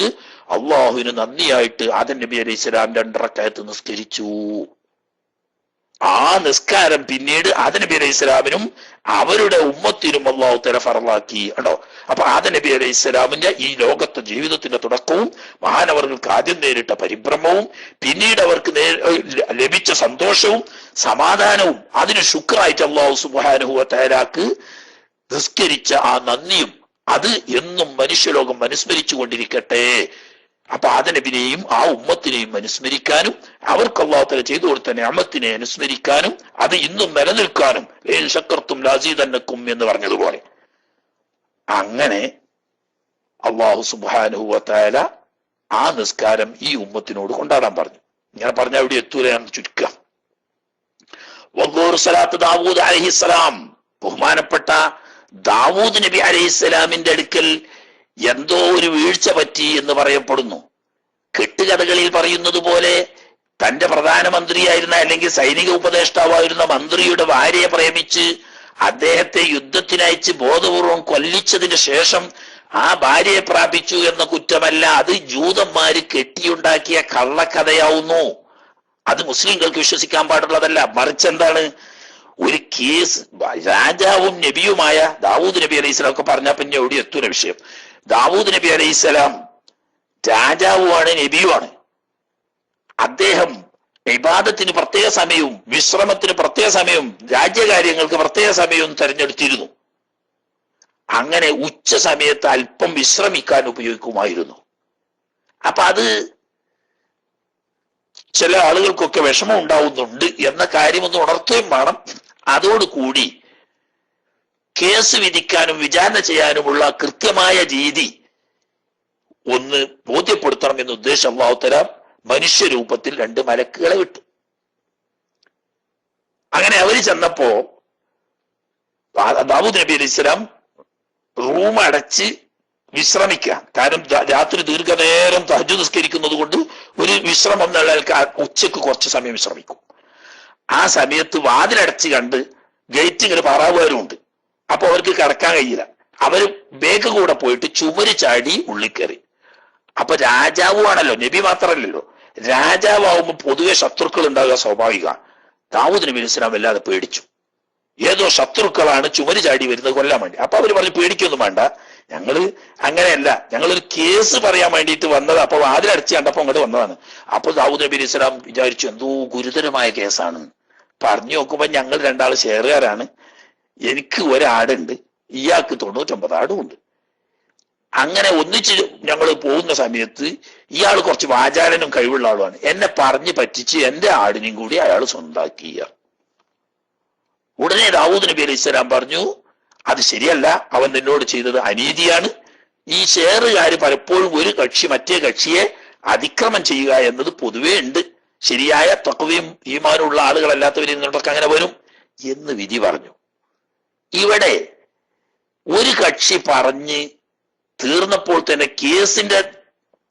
അള്ളാഹുവിന് നന്ദിയായിട്ട് ആദം നബി അലൈഹി സ്വലാം 2 റക്അത്ത് നിസ്കരിച്ചു. ആ നിസ്കാരം പിന്നീട് ആദം നബി അലൈഹി സ്വലാമിനും അവരുടെ ഉമ്മത്തിനും അള്ളാഹു തആല ഫർളാക്കി. കേട്ടോ, അപ്പൊ ആദം നബി അലൈഹി സ്വലാമിന്റെ ഈ ലോകത്തെ ജീവിതത്തിന്റെ തുടക്കവും മഹാനവർക്ക് ആദ്യം നേരിട്ട പരിഭ്രമവും പിന്നീട് അവർക്ക് ലഭിച്ച സന്തോഷവും സമാധാനവും അതിന് ശുക്രായിട്ട് അള്ളാഹു സുബ്ഹാനഹു വ തആലക്ക് നിസ്കരിച്ച ആ നന്ദിയും അത് എന്നും മനുഷ്യലോകം അനുസ്മരിച്ചു കൊണ്ടിരിക്കട്ടെ. അപ്പൊ ആദം നബിയെയും ആ ഉമ്മത്തിനെയും അനുസ്മരിക്കാനും അവർക്ക് അല്ലാഹു തആല ചെയ്തു കൊടുത്ത നിഅമത്തിനെ അനുസ്മരിക്കാനും അത് ഇന്നും നിലനിൽക്കാനും ലൈൻ ശക്കർത്തും ലഅസീദന്നക്കും എന്ന് പറഞ്ഞതുപോലെ അങ്ങനെ അല്ലാഹു സുബ്ഹാനഹു വ തആല ആ നിസ്കാരം ഈ ഉമ്മത്തിനോട് കൊണ്ടാടാൻ പറഞ്ഞു. ഇങ്ങനെ പറഞ്ഞാൽ ഇവിടെ എത്തൂല, ഞാൻ ചുരുക്കാം. വദ്ദൂർ സലാത്ത് ദാവൂദ് അലൈഹിസ്സലാം, ബഹുമാനപ്പെട്ട ദാവൂദ് നബി അലൈഹിസ്സലാമിന്റെ അടുക്കൽ എന്തോ ഒരു വീഴ്ച പറ്റി എന്ന് പറയപ്പെടുന്നു. കെട്ടുകഥകളിൽ പറയുന്നത് പോലെ തന്റെ പ്രധാനമന്ത്രിയായിരുന്ന അല്ലെങ്കിൽ സൈനിക ഉപദേഷ്ടാവായിരുന്ന മന്ത്രിയുടെ ഭാര്യയെ പ്രേമിച്ച് അദ്ദേഹത്തെ യുദ്ധത്തിനയച്ച് ബോധപൂർവം കൊല്ലിച്ചതിന് ശേഷം ആ ഭാര്യയെ പ്രാപിച്ചു എന്ന കുറ്റമല്ല, അത് ജൂതന്മാര് കെട്ടിയുണ്ടാക്കിയ കള്ളക്കഥയാവുന്നു. അത് മുസ്ലിങ്ങൾക്ക് വിശ്വസിക്കാൻ പാടുള്ളതല്ല. മറിച്ച് എന്താണ്, ഒരു കേസ് രാജാവും നബിയുമായ ദാവൂദ് നബി അലൈഹി സ്വലാം ഒക്കെ പറഞ്ഞാൽ പിന്നെ എവിടെ എത്തൂല വിഷയം. ദാവൂദ് നബി അലൈഹി സ്വലാം രാജാവുമാണ്, നബിയുമാണ്. അദ്ദേഹം ഇബാദത്തിന് പ്രത്യേക സമയവും വിശ്രമത്തിന് പ്രത്യേക സമയവും രാജ്യകാര്യങ്ങൾക്ക് പ്രത്യേക സമയവും തെരഞ്ഞെടുത്തിരുന്നു. അങ്ങനെ ഉച്ച സമയത്ത് അല്പം വിശ്രമിക്കാൻ ഉപയോഗിക്കുമായിരുന്നു. അപ്പൊ അത് ചില ആളുകൾക്കൊക്കെ വിഷമം ഉണ്ടാവുന്നുണ്ട് എന്ന കാര്യമൊന്ന് ഉണർത്തുകയും വേണം. അതോടുകൂടി കേസ് വിധിക്കാനും വിചാരണ ചെയ്യാനുമുള്ള കൃത്യമായ രീതി ഒന്ന് ബോധ്യപ്പെടുത്തണം എന്ന ഉദ്ദേശം അല്ലാഹു തആല മനുഷ്യരൂപത്തിൽ 2 മലക്കുകളെ വിട്ടു. അങ്ങനെ അവര് ചെന്നപ്പോ ദാവൂദ് നബി അലൈഹി സ്വലാം റൂം അടച്ച് വിശ്രമിക്കുക. കാരണം രാത്രി ദീർഘനേരം തഹജ്ജുദ് നിസ്കരിക്കുന്നത് കൊണ്ട് ഒരു വിശ്രമം എന്നുള്ള ഉച്ചക്ക് കുറച്ച് സമയം വിശ്രമിക്കും. ആ സമയത്ത് വാതിലടച്ച് കണ്ട് ഗേറ്റ് ഇങ്ങനെ പാറാവുകാരുമുണ്ട്. അപ്പൊ അവർക്ക് കടക്കാൻ കഴിയില്ല. അവര് ബേക്ക് കൂടെ പോയിട്ട് ചുമര് ചാടി ഉള്ളിൽ കയറി. അപ്പൊ രാജാവുമാണല്ലോ, നബി മാത്രമല്ലല്ലോ. രാജാവാകുമ്പോൾ പൊതുവെ ശത്രുക്കൾ ഉണ്ടാകുക സ്വാഭാവിക. ദാവൂദ് നബി അലൈഹി സ്വലാം വല്ലാതെ പേടിച്ചു. ഏതോ ശത്രുക്കളാണ് ചുമര് ചാടി വരുന്നത് കൊല്ലാൻ വേണ്ടി. അപ്പൊ അവര് പറഞ്ഞു, പേടിക്കൊന്നും വേണ്ട, ഞങ്ങള് അങ്ങനെയല്ല, ഞങ്ങളൊരു കേസ് പറയാൻ വേണ്ടിയിട്ട് വന്നത്. അപ്പൊ വാതിലടച്ച് കണ്ടപ്പോ അങ്ങോട്ട് വന്നതാണ്. അപ്പൊ ദാവൂദ് നബി അലൈഹി സ്വലാം വിചാരിച്ചു എന്തോ ഗുരുതരമായ കേസാണ്. പറഞ്ഞു നോക്കുമ്പോ ഞങ്ങൾ 2 ആള് ഷെയറുകാരാണ്, എനിക്ക് 1 ആടുണ്ട്, ഇയാൾക്ക് 99 ആടുമുണ്ട്. അങ്ങനെ ഒന്നിച്ച് ഞങ്ങൾ പോകുന്ന സമയത്ത് ഇയാൾ കുറച്ച് വാചാലനും കഴിവുള്ള ആളുമാണ്. എന്നെ പറഞ്ഞ് പറ്റിച്ച് എന്റെ ആടിനെയും കൂടി അയാൾ സ്വന്താക്കിയ. ഉടനെ ദാവൂദ് നബി അലൈഹി സ്വലാം പറഞ്ഞു, അത് ശരിയല്ല, അവൻ നിന്നോട് ചെയ്തത് അനീതിയാണ്. ഈ ഷെയറുകാര് പലപ്പോഴും ഒരു കക്ഷി മറ്റേ കക്ഷിയെ അതിക്രമം ചെയ്യുക എന്നത് പൊതുവേ ഉണ്ട്. ശരിയായ തഖ്വയും ഈമാനുള്ള ആളുകളല്ലാത്തവരിൽ നിന്നൊക്കെ അങ്ങനെ വരും എന്ന് വിധി പറഞ്ഞു. ഇവിടെ ഒരു കക്ഷി പറഞ്ഞ് തീർന്നപ്പോൾ തന്നെ കേസിന്റെ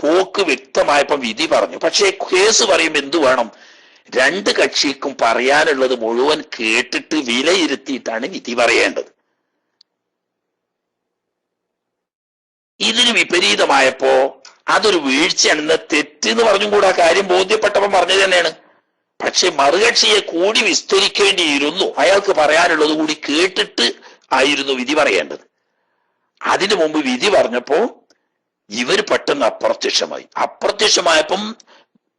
പോക്ക് വ്യക്തമായപ്പോൾ വിധി പറഞ്ഞു. പക്ഷേ കേസ് പറയുമ്പോൾ എന്തു വേണം, രണ്ട് കക്ഷിക്കും പറയാനുള്ളത് മുഴുവൻ കേട്ടിട്ട് വിലയിരുത്തിയിട്ടാണ് വിധി പറയേണ്ടത്. ഇതിന് വിപരീതമായപ്പോ അതൊരു വീഴ്ചയാണെന്ന് തെറ്റെന്ന് പറഞ്ഞും കൂടെ ആ കാര്യം ബോധ്യപ്പെട്ടവൻ പറഞ്ഞത് തന്നെയാണ്. പക്ഷെ മറുകക്ഷിയെ കൂടി വിസ്തരിക്കേണ്ടിയിരുന്നു. അയാൾക്ക് പറയാനുള്ളത് കൂടി കേട്ടിട്ട് ആയിരുന്നു വിധി പറയേണ്ടത്. അതിനു മുമ്പ് വിധി പറഞ്ഞപ്പോ ഇവര് പെട്ടെന്ന് അപ്രത്യക്ഷമായപ്പം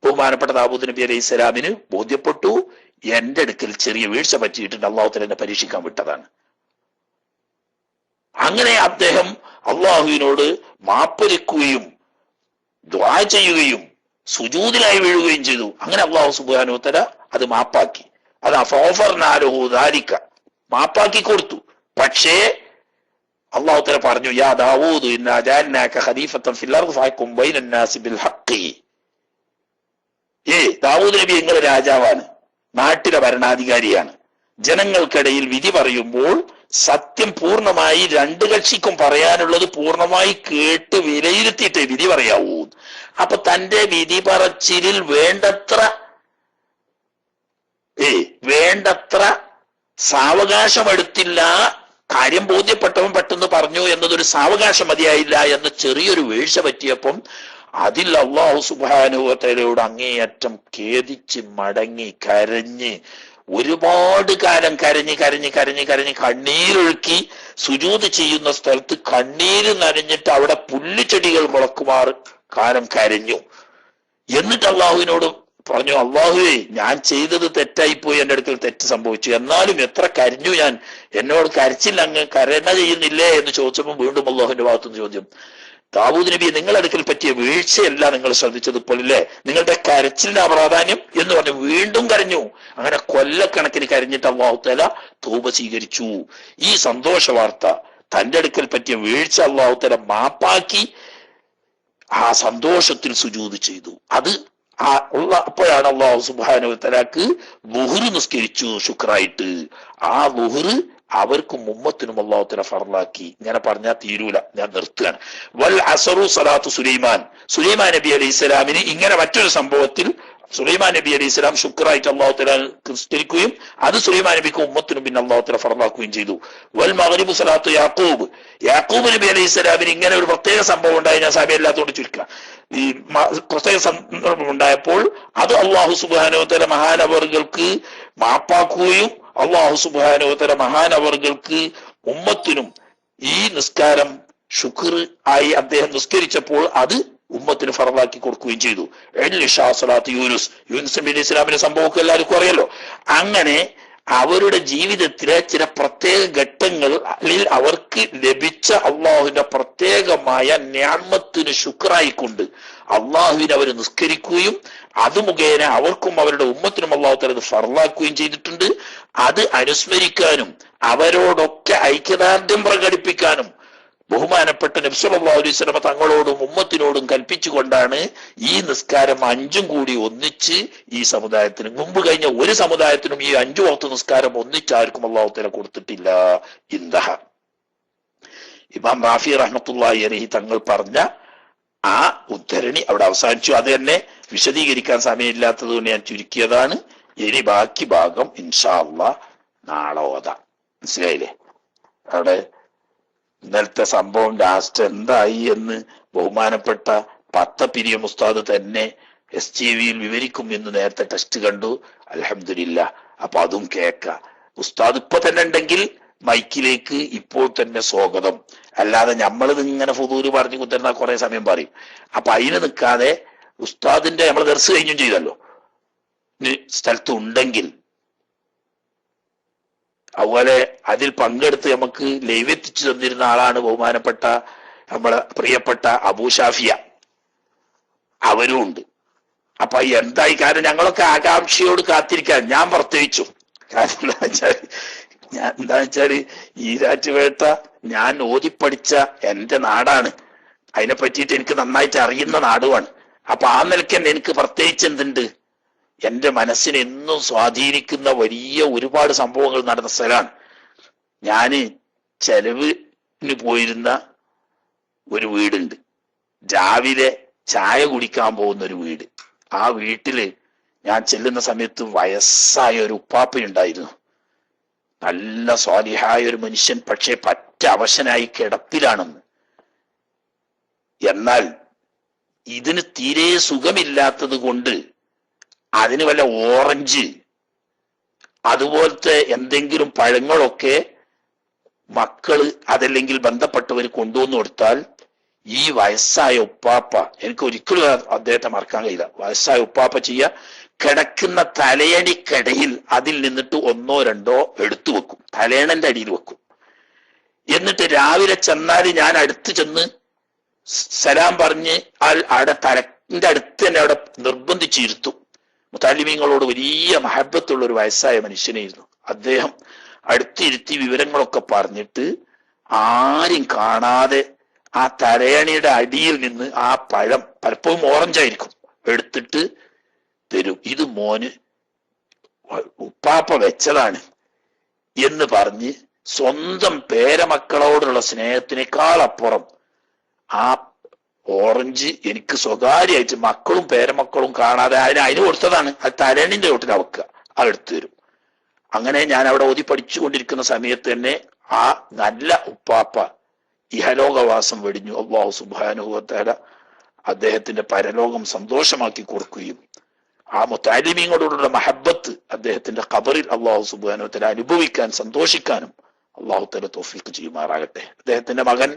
ബഹുമാനപ്പെട്ട ദാവൂദ് നബി അലൈഹി സ്വലാമിന് ബോധ്യപ്പെട്ടു, എന്റെ അടുക്കൽ ചെറിയ വീഴ്ച പറ്റിയിട്ടുണ്ട്, അള്ളാഹു തആല എന്നെ പരീക്ഷിക്കാൻ വിട്ടതാണ്. അങ്ങനെ അദ്ദേഹം അള്ളാഹുവിനോട് മാപ്പൊരുക്കുകയും ദുആ ചെയ്യുകയും സുജൂദിലായി വീഴുകയും ചെയ്തു. അങ്ങനെ അള്ളാഹു സുബ്ഹാനഹു വ തആല അത് മാപ്പാക്കി. അത് ഫഗഫർനാലഹു ദാലിക, മാപ്പാക്കി കൊടുത്തു. പക്ഷേ അള്ളാഹു തആല പറഞ്ഞു, യാ ദാവൂദ് ഇന്നാ ജഅൽനാക ഖലീഫത്തൻ ഫിൽ അർദ് ഫഹ്കും ബൈനൻ നാസി ബിൽ ഹഖ്. ദാവൂദ് നബി നിങ്ങൾ രാജാവാണ്, നാട്ടിലെ ഭരണാധികാരിയാണ്. ജനങ്ങൾക്കിടയിൽ വിധി പറയുമ്പോൾ സത്യം പൂർണ്ണമായി രണ്ട് കക്ഷിക്കും പറയാനുള്ളത് പൂർണ്ണമായി കേട്ട് വിലയിരുത്തിയിട്ടേ വിധി പറയാവൂ. അപ്പൊ തന്റെ വിധി പറച്ചിലിൽ വേണ്ടത്ര സാവകാശം എടുത്തില്ല. കാര്യം ബോധ്യപ്പെട്ടവൻ പെട്ടെന്ന് പറഞ്ഞു എന്നതൊരു സാവകാശം മതിയായില്ല എന്ന ചെറിയൊരു വീഴ്ച പറ്റിയപ്പം അതിൽ അല്ലാഹു സുബ്ഹാനഹു വ തആലയോട് അങ്ങേയറ്റം ഖേദിച്ച് മടങ്ങി കരഞ്ഞ് ഒരുപാട് കാലം കരഞ്ഞ് കണ്ണീരൊഴുക്കി സുജൂദ് ചെയ്യുന്ന സ്ഥലത്ത് കണ്ണീര് നനഞ്ഞിട്ട് അവിടെ പുല്ലുചെടികൾ മുളക്കുമാർ കാലം കരഞ്ഞു. എന്നിട്ട് അള്ളാഹുവിനോട് പറഞ്ഞു, അള്ളാഹുവേ ഞാൻ ചെയ്തത് തെറ്റായിപ്പോയി, എന്റെ അടുക്കൽ തെറ്റ് സംഭവിച്ചു, എന്നാലും എത്ര കരഞ്ഞു ഞാൻ, എന്നോട് കരച്ചില്ല, അങ്ങ് കരുണ ചെയ്യുന്നില്ലേ എന്ന് ചോദിച്ചപ്പോൾ വീണ്ടും അള്ളാഹുവിന്റെ ഭാഗത്തുനിന്ന് ചോദ്യം, ദാവൂദ് നബി നിങ്ങളുടെ അടുക്കൽ പറ്റിയ വീഴ്ചയല്ല നിങ്ങൾ ശ്രദ്ധിച്ചത് പോലല്ലേ, നിങ്ങളുടെ കരച്ചിലിന്റെ പ്രാധാന്യം എന്ന് പറഞ്ഞു വീണ്ടും കരഞ്ഞു. അങ്ങനെ കൊല്ലക്കണക്കിന് കരഞ്ഞിട്ട് അല്ലാഹു തആല തൗബ സ്വീകരിച്ചു. ഈ സന്തോഷ വാർത്ത, തന്റെ അടുക്കൽ പറ്റിയ വീഴ്ച അല്ലാഹു തആല മാപ്പാക്കി ആ സന്തോഷത്തിൽ സുജൂദ് ചെയ്തു. അപ്പോഴാണ് അല്ലാഹു സുബ്ഹാനഹു വ തആലക്ക് ളുഹ്ർ നിസ്കരിച്ചു ശുക്രായിട്ട്. ആ ളുഹ്ർ അവർക്കും ഉമ്മത്തിനും അല്ലാഹു തആല ഫർളാക്കി. ഇങ്ങനെ പറഞ്ഞാൽ തീരൂല, ഞാൻ നിർത്തുകയാണ്. വൽ അസറു സലാത്തു സുലൈമാൻ നബി അലൈഹി സ്വലാമിന് ഇങ്ങനെ മറ്റൊരു സംഭവത്തിൽ സുലൈമാൻ നബി അലൈഹി സ്വലാം ശുക്രായിട്ട് അല്ലാഹു തആല നിസ്കരിക്കുകയും അത് സുലൈമാൻ നബിക്ക് ഉമ്മത്തിനും പിന്നെ അല്ലാഹു തആല ഫർളാക്കുകയും ചെയ്തു. വൽ മഗ്രിബു സലാത്തു യാക്കൂബ് നബി അലൈഹി സ്വലാമിന് ഇങ്ങനെ ഒരു പ്രത്യേക സംഭവം ഉണ്ടായി. ഞാൻ സമയം എല്ലാത്തോണ്ട് ചുരുക്കാം. ഈ പ്രത്യേക സന്ദർഭം ഉണ്ടായപ്പോൾ അത് അല്ലാഹു സുബ്ഹാനഹു വ തആല മഹാനവറുകൾക്ക് മാപ്പാക്കുകയും അല്ലാഹു സുബ്ഹാനഹു വ തആല മഹാനവറുകൾക്ക് ഉമ്മത്തിനും ഈ നിസ്കാരം ശുക്ർ ആയി അദ്ദേഹം നിസ്കരിച്ചപ്പോൾ അത് ഉമ്മത്തിന് ഫർളാക്കി കൊടുക്കുകയും ചെയ്തു. യൂനുസ് നബി അലൈഹി സ്വലാമിന്റെ സംഭവമൊക്കെ എല്ലാവർക്കും അറിയാലോ. അങ്ങനെ അവരുടെ ജീവിതത്തിലെ ചില പ്രത്യേക ഘട്ടങ്ങളിൽ അവർക്ക് ലഭിച്ച അള്ളാഹുവിന്റെ പ്രത്യേകമായ നിഅമത്തിന് ശുക്രായിക്കൊണ്ട് അള്ളാഹുവിനെ അവർ നിസ്കരിക്കുകയും അത് മുഖേന അവർക്കും അവരുടെ ഉമ്മത്തിനും അള്ളാഹു തആല ഇത് ഫർളാക്കുകയും ചെയ്തിട്ടുണ്ട്. അത് അനുസ്മരിക്കാനും അവരോടൊക്കെ ഐക്യദാർഢ്യം പ്രകടിപ്പിക്കാനും ബഹുമാനപ്പെട്ട നബി സല്ലല്ലാഹു അലൈഹി വസല്ലം തങ്ങളോടും ഉമ്മത്തിനോടും കൽപ്പിച്ചുകൊണ്ടാണ് ഈ നിസ്കാരം 5ഉം കൂടി ഒന്നിച്ച് ഈ സമുദായത്തിന്, മുമ്പ് കഴിഞ്ഞ ഒരു സമുദായത്തിനും ഈ 5 വഖ്ത് നിസ്കാരം ഒന്നിച്ചാർക്കും അല്ലാഹു തആല കൊടുത്തിട്ടില്ല. ഇന്ദഹ ഇമാം റാഫി റഹ്മത്തുള്ളാഹി അലൈഹി തങ്ങൾ പറഞ്ഞ ആ ഉദ്ധരണി അവിടെ അവസാനിച്ചു. അത് തന്നെ വിശദീകരിക്കാൻ സമയമില്ലാത്തത് കൊണ്ട് ഞാൻ ചുരുക്കിയതാണ്. ഇനി ബാക്കി ഭാഗം ഇൻഷാ അല്ലാഹ് നാളെ ഓതാം. മനസ്സിലായില്ലേ? അവിടെ ഇന്നലത്തെ സംഭവം ലാസ്റ്റ് എന്തായി എന്ന് ബഹുമാനപ്പെട്ട പത്തപ്പിരിയം ഉസ്താദ് തന്നെ SJVയിൽ വിവരിക്കും എന്ന് നേരത്തെ ടെസ്റ്റ് കണ്ടു. അൽഹംദുലില്ലാ. അപ്പൊ അതും കേൾക്കാം. ഉസ്താദ് ഇപ്പൊ തന്നെ ഉണ്ടെങ്കിൽ മൈക്കിലേക്ക് ഇപ്പോൾ തന്നെ സ്വാഗതം. അല്ലാതെ നമ്മളിത് ഇങ്ങനെ ഫുദൂല് പറഞ്ഞു കുത്തരുന്ന കുറെ സമയം പറയും. അപ്പൊ അതിന് നിൽക്കാതെ ഉസ്താദിന്റെ നമ്മൾ ദർസ് കഴിഞ്ഞും ചെയ്തല്ലോ, സ്ഥലത്ത് ഉണ്ടെങ്കിൽ അതുപോലെ അതിൽ പങ്കെടുത്ത് നമുക്ക് ലൈവ് എത്തിച്ചു തന്നിരുന്ന ആളാണ് ബഹുമാനപ്പെട്ട നമ്മളെ പ്രിയപ്പെട്ട അബൂ ഷാഫിയ, അവരും ഉണ്ട്. അപ്പൊ എന്തായി, കാരണം ഞങ്ങളൊക്കെ ആകാംക്ഷയോട് കാത്തിരിക്കാൻ ഞാൻ പ്രത്യേകിച്ചു. കാരണം എന്താ വെച്ചാല് ഈരാറ്റുപേട്ട ഞാൻ ഓതിപ്പടിച്ച എന്റെ നാടാണ്, അതിനെ പറ്റിയിട്ട് എനിക്ക് നന്നായിട്ട് അറിയുന്ന നാടുമാണ്. അപ്പൊ ആ നിലയ്ക്ക് തന്നെ എനിക്ക് പ്രത്യേകിച്ച് എന്തുണ്ട്, എന്റെ മനസ്സിനെ എന്നും സ്വാധീനിക്കുന്ന വലിയ ഒരുപാട് സംഭവങ്ങൾ നടന്ന സ്ഥലമാണ്. ഞാന് ചെലവിന് പോയിരുന്ന ഒരു വീടുണ്ട്, രാവിലെ ചായ കുടിക്കാൻ പോകുന്ന ഒരു വീട്. ആ വീട്ടില് ഞാൻ ചെല്ലുന്ന സമയത്ത് വയസ്സായ ഒരു ഉപ്പാപ്പയുണ്ടായിരുന്നു. നല്ല സ്വാലിഹായ ഒരു മനുഷ്യൻ, പക്ഷേ പറ്റ അവശനായി കിടപ്പിലാണെന്ന്. എന്നാൽ ഇതിന് തീരെ സുഖമില്ലാത്തത് കൊണ്ട് അതിന് വല്ല ഓറഞ്ച് അതുപോലത്തെ എന്തെങ്കിലും പഴങ്ങളൊക്കെ മക്കള് അതല്ലെങ്കിൽ ബന്ധപ്പെട്ടവർ കൊണ്ടുവന്നു കൊടുത്താൽ ഈ വയസ്സായ ഉപ്പാപ്പ, എനിക്ക് ഒരിക്കലും അദ്ദേഹത്തെ മറക്കാൻ കഴിയില്ല, വയസ്സായ ഉപ്പാപ്പ ചെയ്യുക, കിടക്കുന്ന തലയണിക്കടയിൽ അതിൽ നിന്നിട്ട് ഒന്നോ രണ്ടോ എടുത്തു വെക്കും, തലയണന്റെ അടിയിൽ വെക്കും. എന്നിട്ട് രാവിലെ ചെന്നാൽ ഞാൻ അടുത്ത് ചെന്ന് സലാം പറഞ്ഞ് അവിടെ തലന്റെ അടുത്ത് തന്നെ അവിടെ നിർബന്ധിച്ചിരുത്തും. മുതാലിമീങ്ങളോട് വലിയ മഹബത്തുള്ള ഒരു വയസ്സായ മനുഷ്യനായിരുന്നു. അദ്ദേഹം അടുത്തിരുത്തി വിവരങ്ങളൊക്കെ പറഞ്ഞിട്ട് ആരും കാണാതെ ആ തലയണിയുടെ അടിയിൽ നിന്ന് ആ പഴം, പലപ്പോഴും ഓറഞ്ചായിരിക്കും, എടുത്തിട്ട് തരും. ഇത് മോന് ഉപ്പാപ്പ വെച്ചതാണ് എന്ന് പറഞ്ഞ് സ്വന്തം പേരമക്കളോടുള്ള സ്നേഹത്തിനേക്കാൾ അപ്പുറം ആ ഓറഞ്ച് എനിക്ക് സ്വകാര്യമായിട്ട് മക്കളും പേരമക്കളും കാണാതെ അതിന് കൊടുത്തതാണ്. അത് തലയണിന്റെ ചോട്ടിലാ വെക്കുക, അത് എടുത്തു തരും. അങ്ങനെ ഞാൻ അവിടെ ഓതി പഠിച്ചുകൊണ്ടിരിക്കുന്ന സമയത്ത് തന്നെ ആ നല്ല ഉപ്പാപ്പ ഇഹലോകവാസം വെടിഞ്ഞു. അല്ലാഹു സുബ്ഹാനഹു വ തആല അദ്ദേഹത്തിന്റെ പരലോകം സന്തോഷമാക്കി കൊടുക്കുകയും ആ മുതഅല്ലിമീങ്ങളോടുള്ള മഹബത്ത് അദ്ദേഹത്തിന്റെ ഖബറിൽ അല്ലാഹു സുബ്ഹാനഹു വ തആല അനുഭവിക്കാൻ സന്തോഷിക്കാനും അല്ലാഹു തആല തൗഫീഖ് ചെയ്യുമാറാകട്ടെ. അദ്ദേഹത്തിന്റെ മകൻ